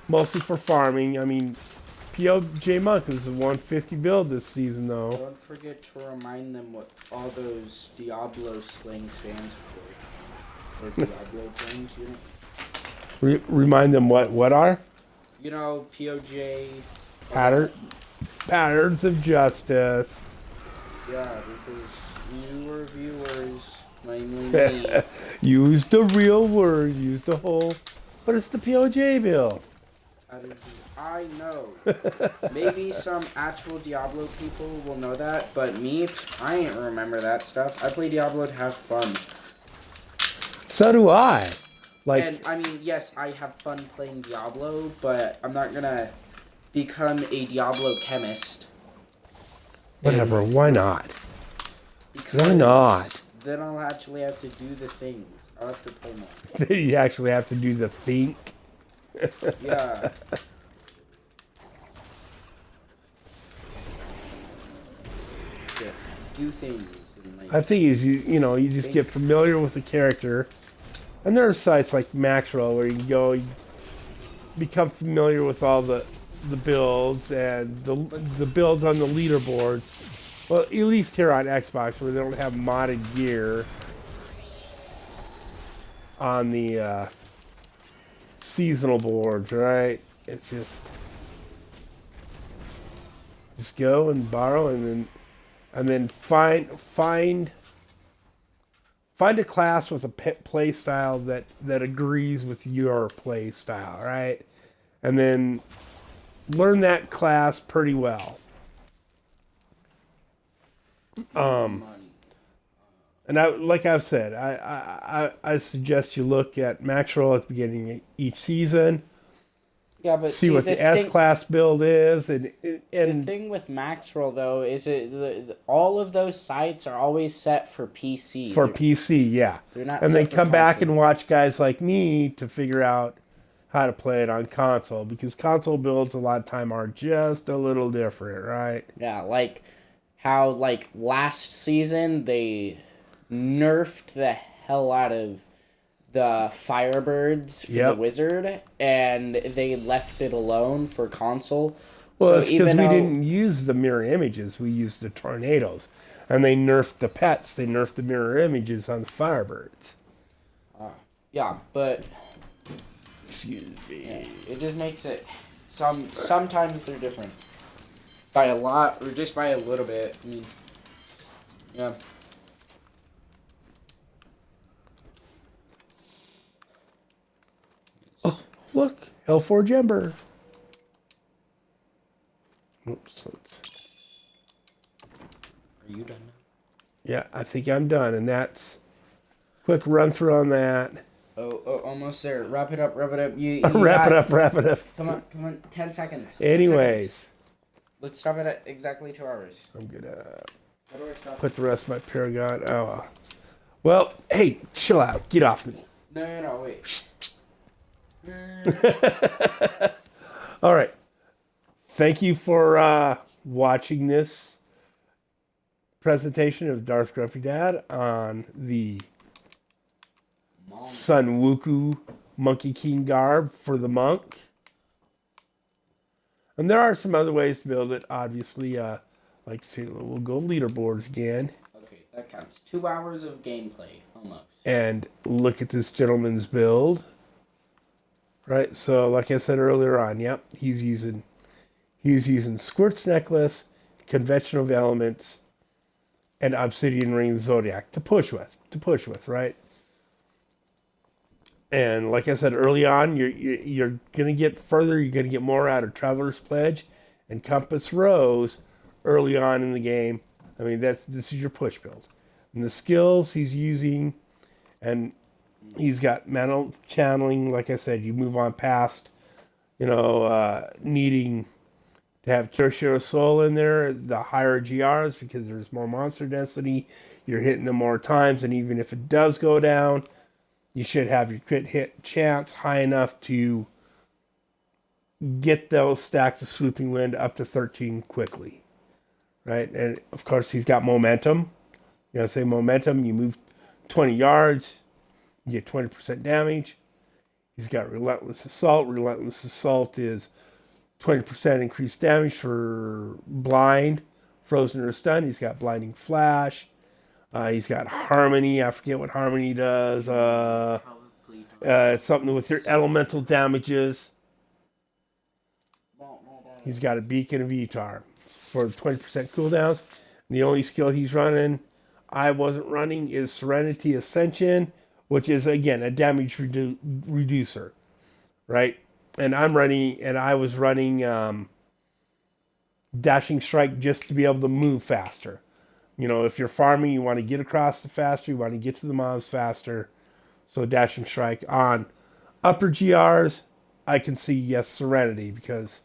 mostly for farming. I mean, POJ Monk is a 150 build this season, though. Don't forget to remind them what all those Diablo slang stands for. Or Diablo things, you know? Remind them what are? You know, POJ... Patterns of Justice. Yeah, because newer viewers, mainly me... Use the real word, use the whole... But it's the POJ build. I know. Maybe some actual Diablo people will know that, but me, I ain't remember that stuff. I play Diablo to have fun. So do I. Like, And, I mean, yes, I have fun playing Diablo, but I'm not gonna become a Diablo chemist. whatever, why not? Because Why not? then I'll actually have to do the things. I'll have to play more. You actually have to do the think. Yeah. Yeah. Do things. And, like, I think is you just get familiar with the character, and there are sites like Maxwell where you can go, you become familiar with all the builds and the builds on the leaderboards. Well, at least here on Xbox, where they don't have modded gear on the seasonal boards, right? It's just go and borrow, and then find a class with a play style that agrees with your play style, right? And then learn that class pretty well. And like I've said, I suggest you look at max roll at the beginning of each season. yeah, but See what the S class build is, and the thing with Maxroll though is all of those sites are always set for PC. for PC, yeah. They're not And set then for come back console. and watch guys like me to figure out how to play it on console, because console builds a lot of time are just a little different, right? Yeah, like how like last season they nerfed the hell out of the Firebirds for the Yep. Wizard, and they left it alone for console. Well, So it's because even we though- didn't use the mirror images. We used the tornadoes. And they nerfed the pets. They nerfed the mirror images on the Firebirds. Yeah, but Excuse me. yeah, it just makes it sometimes they're different by a lot or just by a little bit. I mean, yeah. Look, Hellforge Ember. Oops. Are you done now? Yeah, I think I'm done. And that's quick run through on that. Oh, almost there. Wrap it up. You Wrap it up. Come on. 10 seconds. 10 seconds. Anyways, Let's stop it at exactly 2 hours. I'm going to How do I stop? put the rest of my Paragon. Oh, well, hey, chill out. Get off me. No, wait. All right. Thank you for watching this presentation of Darth Grumpy Dad on the Sunwuko Monkey King garb for the monk. And there are some other ways to build it. Obviously, like say, we'll go leaderboards again. Okay, that counts. 2 hours of gameplay, almost. And look at this gentleman's build. Right, so like I said earlier on, yep, he's using Squirt's Necklace, Conventional Elements, and Obsidian Ring of the Zodiac to push with, right? And like I said early on, you're gonna get further, you're gonna get more out of Traveler's Pledge and Compass Rose early on in the game. I mean, this is your push build. And the skills he's using, and he's got mental channeling. Like I said, you move on past, needing to have Kirishiro Soul in there, the higher GRs, because there's more monster density. You're hitting them more times, and even if it does go down, you should have your crit hit chance high enough to get those stacks of Swooping Wind up to 13 quickly. Right? And of course, he's got momentum. Say momentum, you move 20 yards, you get 20% damage. He's got Relentless Assault. Relentless Assault is 20% increased damage for blind, frozen, or stun. He's got Blinding Flash. He's got Harmony. I forget what Harmony does. It's something with your elemental damages. He's got a Beacon of Etar for 20% cooldowns. The only skill he's running, I wasn't running, is Serenity Ascension, which is, again, a damage reducer, right? And I was running Dashing Strike just to be able to move faster. If you're farming, you want to get across the faster, you want to get to the mobs faster. So Dashing Strike on upper GRs, I can see, yes, Serenity, because,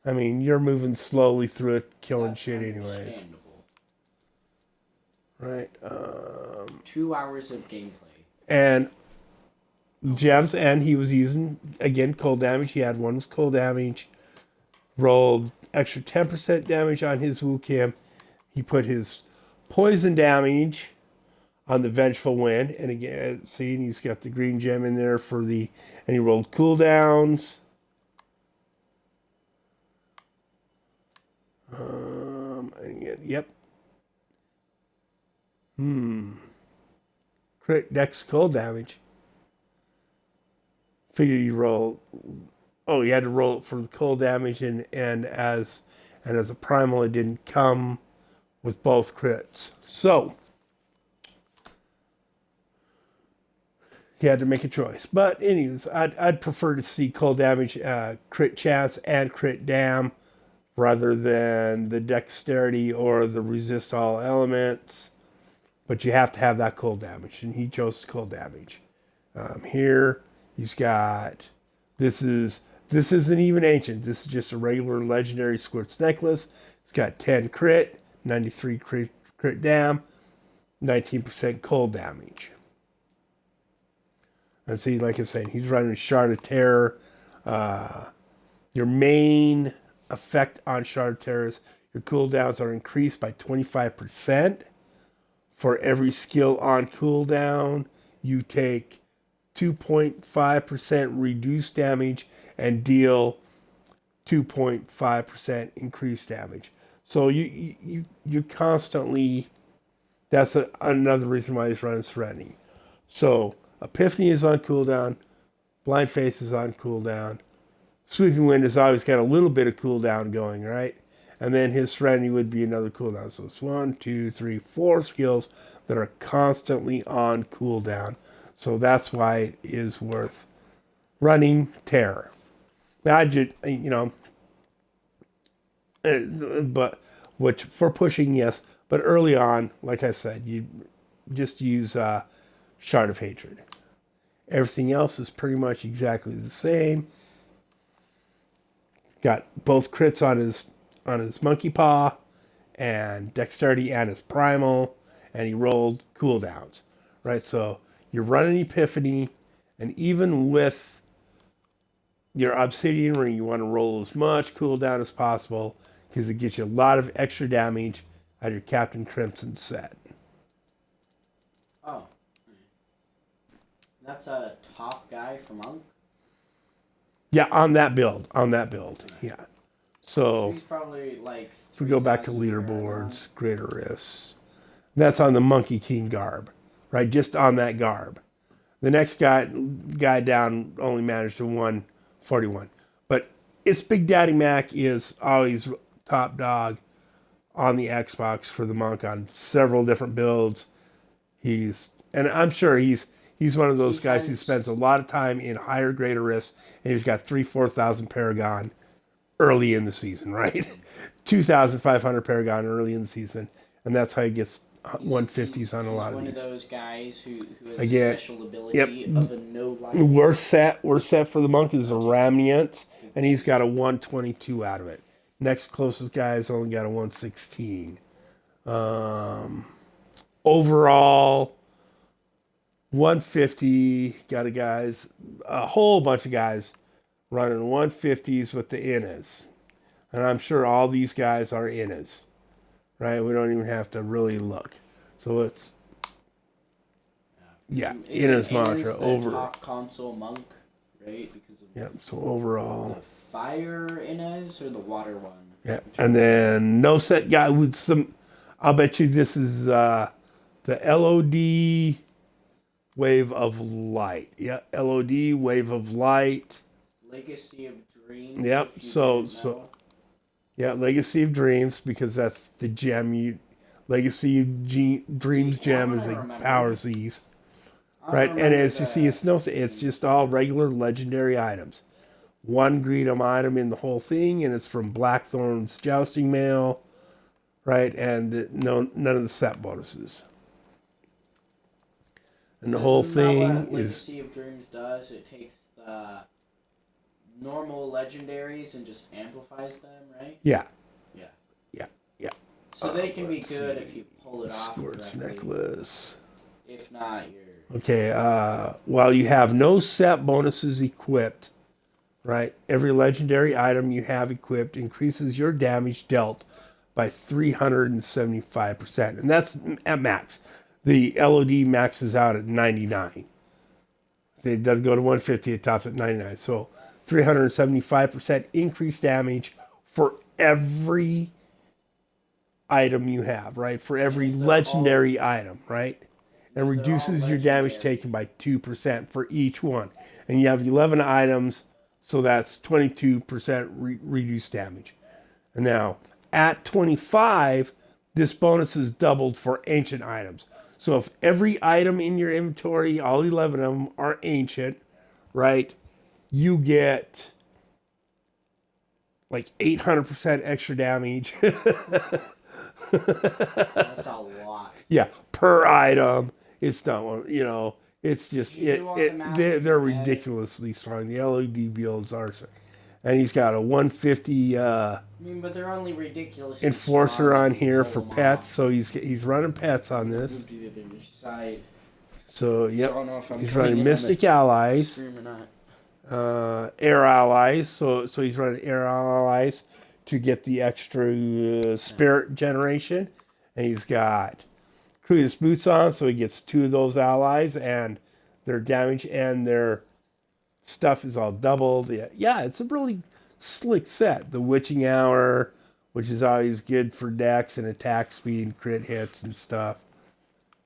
you're moving slowly through it, killing shit anyways. Right. 2 hours of gameplay. And gems, and he was using, again, cold damage. He had one was cold damage. Rolled extra 10% damage on his Wukam. He put his poison damage on the Vengeful Wind. And again, see, he's got the green gem in there and he rolled cooldowns. Yep. Crit dex cold damage. Figure you roll. Oh, you had to roll it for the cold damage, and as a primal, it didn't come with both crits. So he had to make a choice. But anyways, I'd prefer to see cold damage, crit chance, and crit dam, rather than the dexterity or the resist all elements. But you have to have that cold damage, and he chose cold damage. Here, he's got, this isn't even ancient. This is just a regular legendary Squirts necklace. It's got 10 crit, 93 crit dam, 19% cold damage. And see, like I was saying, he's running Shard of Terror. Your main effect on Shard of Terror is your cooldowns are increased by 25%. For every skill on cooldown, you take 2.5% reduced damage and deal 2.5% increased damage. So you constantly, that's another reason why he's running Serenity. So Epiphany is on cooldown, Blind Faith is on cooldown, Sweeping Wind has always got a little bit of cooldown going, right? And then his Serenity would be another cooldown. So it's 1, 2, 3, 4 skills that are constantly on cooldown. So that's why it is worth running Terror. Now, but which for pushing, yes. But early on, like I said, you just use Shard of Hatred. Everything else is pretty much exactly the same. Got both crits on his Monkey Paw and Dexterity and his Primal, and he rolled cooldowns, right? So you're running Epiphany, and even with your Obsidian Ring, you want to roll as much cooldown as possible because it gets you a lot of extra damage out of your Captain Crimson set. Oh. That's a top guy for Monk? Yeah, on that build. Yeah. So he's probably like, if we go back to leaderboards, greater risks. That's on the Monkey King garb, right? Just on that garb. The next guy down only managed to 141. But it's Big Daddy Mac is always top dog on the Xbox for the Monk on several different builds. And I'm sure he's one of those guys who spends a lot of time in higher, greater risks, and he's got 4,000 Paragon early in the season, right? 2,500 Paragon early in the season, and that's how he gets 150s on a lot of He's one these. of those guys who has Again, a special ability of a no life. Worst set for the monk is the Ramniant, and he's got a 122 out of it. Next closest guy has only got a 116. Overall, 150. Got a whole bunch of guys running 150s with the Innas. And I'm sure all these guys are Innas, right? We don't even have to really look. So it's, Innas mantra over. Top console monk, right? Because of So overall. the fire Innas or the water one. Yeah, and then no set guy with some. I'll bet you this is the LOD Wave of Light. Yeah, LOD Wave of Light. Legacy of Dreams. Yep. Yeah, Legacy of Dreams, because that's the gem. Legacy of Dreams gem is the powers these, right? And as you see, it's just all regular legendary items. One Greedom item in the whole thing, and it's from Blackthorn's Jousting Mail, right? And none of the set bonuses. And the whole thing is. Legacy of Dreams does. It takes the normal legendaries and just amplifies them, right? Yeah. So they can be good if you pull it off Squirt's correctly. necklace. If not, you're... Okay, while you have no set bonuses equipped, right, every legendary item you have equipped increases your damage dealt by 375%. And that's at max. The LOD maxes out at 99. It doesn't go to 150, it tops at 99. So 375% increased damage for every item you have, right? For every legendary item, right? And reduces your damage taken by 2% for each one. And you have 11 items, so that's 22% reduced damage. And now, at 25, this bonus is doubled for ancient items. So if every item in your inventory, all 11 of them are ancient, right? You get like 800% extra damage. That's a lot. Yeah, per item. It's not, it's just, they're ridiculously strong. The LED builds are, and he's got a 150 but they're only ridiculous. enforcer on here for pets, so he's running pets on this. So, yep, he's running Mystic Allies, Air Allies, so he's running Air Allies to get the extra spirit generation, and he's got Cruiser's boots on, so he gets 2 of those allies, and their damage and their stuff is all doubled. Yeah, it's a really slick set. The Witching Hour, which is always good for dex and attack speed and crit hits and stuff.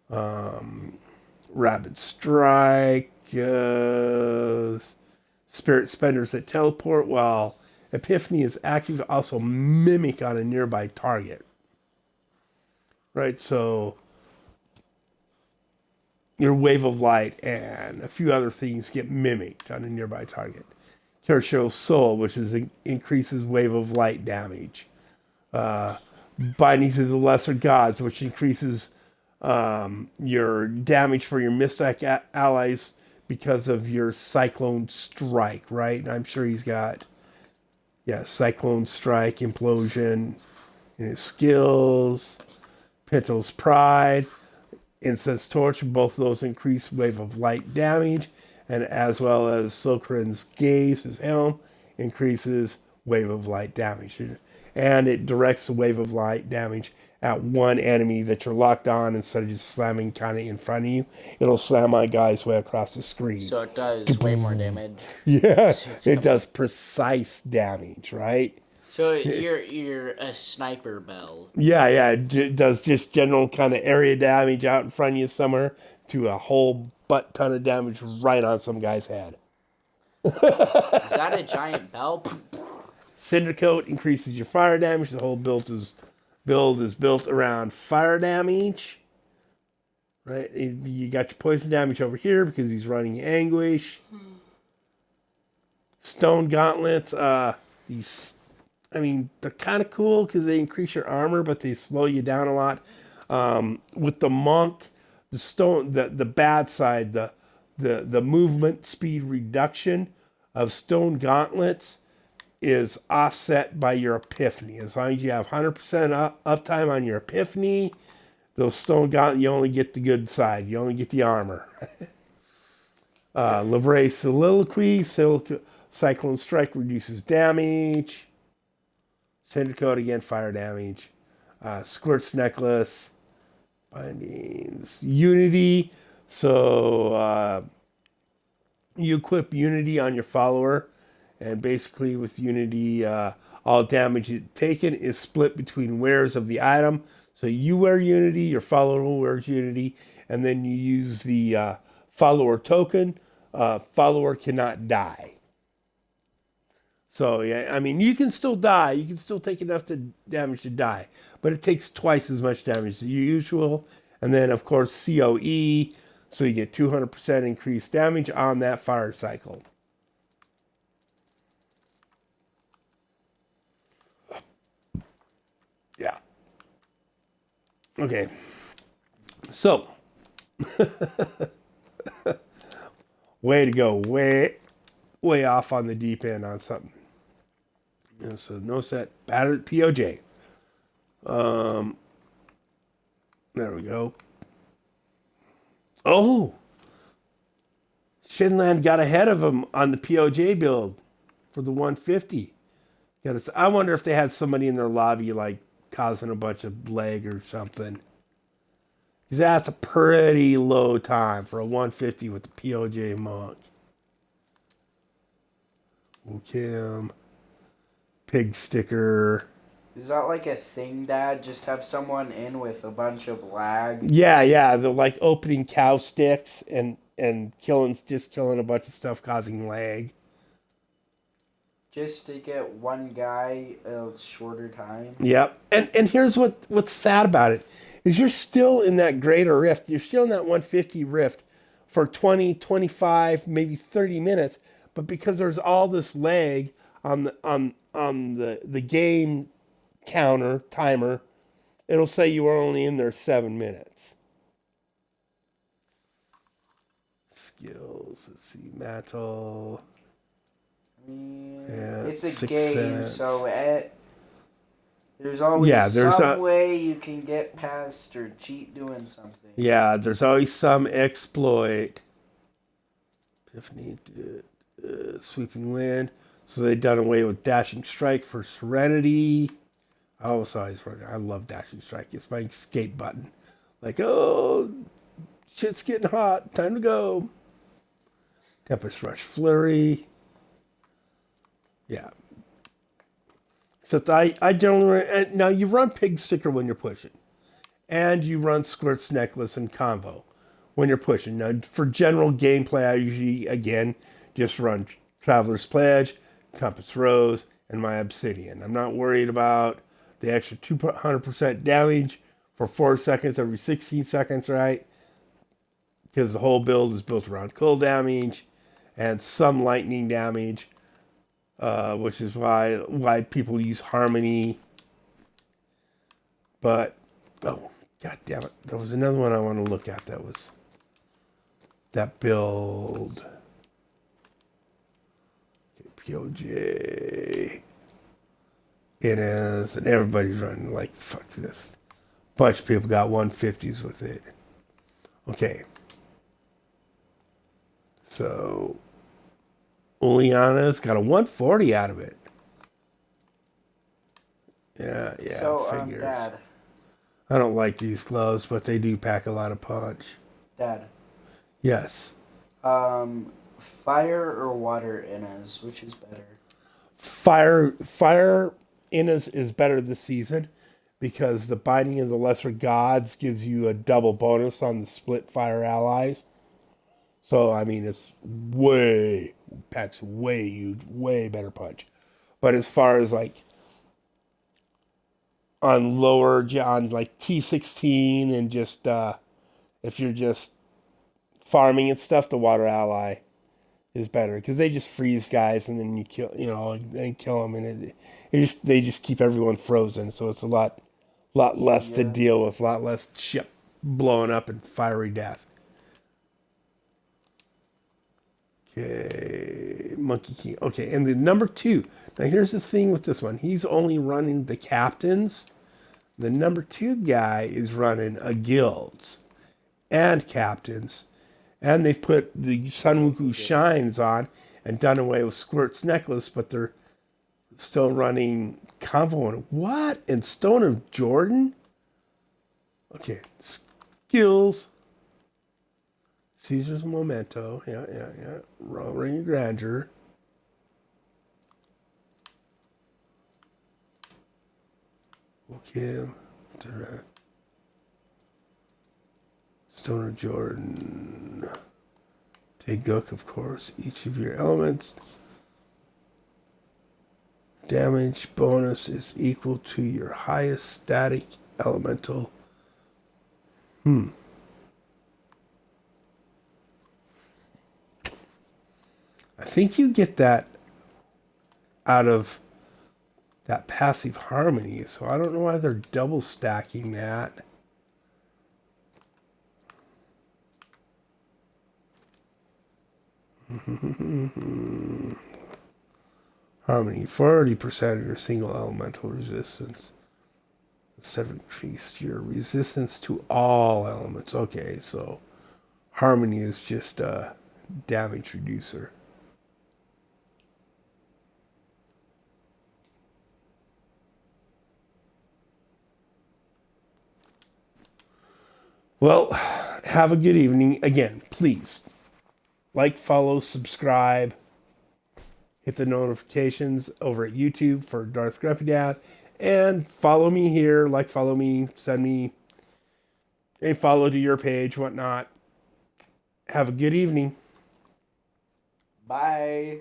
Rapid Strike, Spirit Spenders that teleport while Epiphany is active, also mimic on a nearby target. Right, so your Wave of Light and a few other things get mimicked on a nearby target. Tertiary Soul, which increases Wave of Light damage. Bindings of the Lesser Gods, which increases your damage for your Mystic allies because of your Cyclone Strike, right? And I'm sure he's got, Cyclone Strike, Implosion in his skills. Pentel's Pride, Incense Torch, both of those increase Wave of Light damage, and as well as Silkrin's Gaze, his helm, increases Wave of Light damage. And it directs the Wave of Light damage at one enemy that you're locked on instead of just slamming kind of in front of you. It'll slam my guys way across the screen. So it does way more damage. Yeah, it does precise damage, right? So you're a sniper bell. Yeah, it does just general kind of area damage out in front of you somewhere to a whole butt ton of damage right on some guy's head. Is that a giant bell? Cinder Coat increases your fire damage. The whole build is built around fire damage. Right? You got your poison damage over here because he's running Anguish. Stone Gauntlets. These I mean, they're kind of cool because they increase your armor, but they slow you down a lot. With the monk, the stone, the bad side, the movement speed reduction of stone gauntlets is offset by your epiphany. As long as you have 100% uptime on your epiphany, those stone gauntlets, you only get the good side. You only get the armor. Livray Soliloquy, Cyclone Strike reduces damage. Cinder Coat, again, fire damage. Squirt's Necklace, Bindings, Unity. So you equip Unity on your follower, and basically with Unity, all damage taken is split between wearers of the item. So you wear Unity, your follower wears Unity, and then you use the follower token. Follower cannot die. So, yeah, I mean, you can still die. You can still take enough damage to die. But it takes twice as much damage as usual. And then, of course, COE. So you get 200% increased damage on that fire cycle. Yeah. Okay. So. Way to go. Way off on the deep end on something. And so no set, battered POJ. There we go. Oh, Shinland got ahead of him on the POJ build for the 150. I wonder if they had somebody in their lobby like causing a bunch of lag or something. Because that's a pretty low time for a 150 with the POJ monk. Kim. Pig sticker. Is that like a thing, Dad? Just have someone in with a bunch of lag? Yeah. They're like opening cow sticks and killing a bunch of stuff, causing lag. Just to get one guy a shorter time? Yep. And here's what's sad about it, is you're still in that greater rift. You're still in that 150 rift for 20, 25, maybe 30 minutes. But because there's all this lag on the game counter timer, it'll say you were only in there 7 minutes. Skills, let's see, metal. I mean, Yeah, it's a 6 game, cents. so there's always some way you can get past or cheat doing something. Yeah, there's always some exploit. Epiphany, sweeping wind. So they've done away with dashing strike for serenity. I love dashing strike. It's my escape button. Like, oh, shit's getting hot. Time to go. Tempest rush flurry. Yeah. Except I generally now you run pig sticker when you're pushing, and you run squirt's necklace and convo when you're pushing. Now for general gameplay, I usually again just run Traveler's Pledge, Compass Rose, and my Obsidian. I'm not worried about the extra 200% damage for 4 seconds every 16 seconds, right? Because the whole build is built around cold damage and some lightning damage, which is why people use Harmony. But, oh, god damn it. There was another one I want to look at that was that build. POJ. It is, and everybody's running like, fuck this. Bunch of people got 150s with it. Okay. So, Uliana's got a 140 out of it. Yeah, So, figures. Dad. I don't like these gloves, but they do pack a lot of punch. Dad. Yes. Fire or water innas, which is better? Fire innas is better this season because the Binding of the Lesser Gods gives you a double bonus on the split fire allies. So, I mean, packs way better punch. But as far as like on like T16 and just if you're just farming and stuff, the water ally is better because they just freeze guys and then you kill, they kill them, and they just keep everyone frozen. So it's a lot less to Yeah. deal with, a lot less ship blowing up and fiery death. Okay, Monkey King. Okay, and the number 2. Now here's the thing with this one. He's only running the captains. The number 2 guy is running a guilds and captains. And they've put the Sunwuko shines on and done away with Squirt's necklace, but they're still running Convo and what? And Stone of Jordan? Okay, skills. Caesar's Memento. Yeah. Ring of Grandeur. Okay. Stone of Jordan. Taeguk, of course. Each of your elements. Damage bonus is equal to your highest static elemental. I think you get that out of that passive harmony, so I don't know why they're double stacking that. Harmony, 40% of your single elemental resistance. Instead of increased your resistance to all elements. Okay, so harmony is just a damage reducer. Well, have a good evening. Again, please like, follow, subscribe, hit the notifications over at YouTube for Darth Grumpy Dad, and follow me here. Follow me, send me a follow to your page, whatnot. Have a good evening. Bye.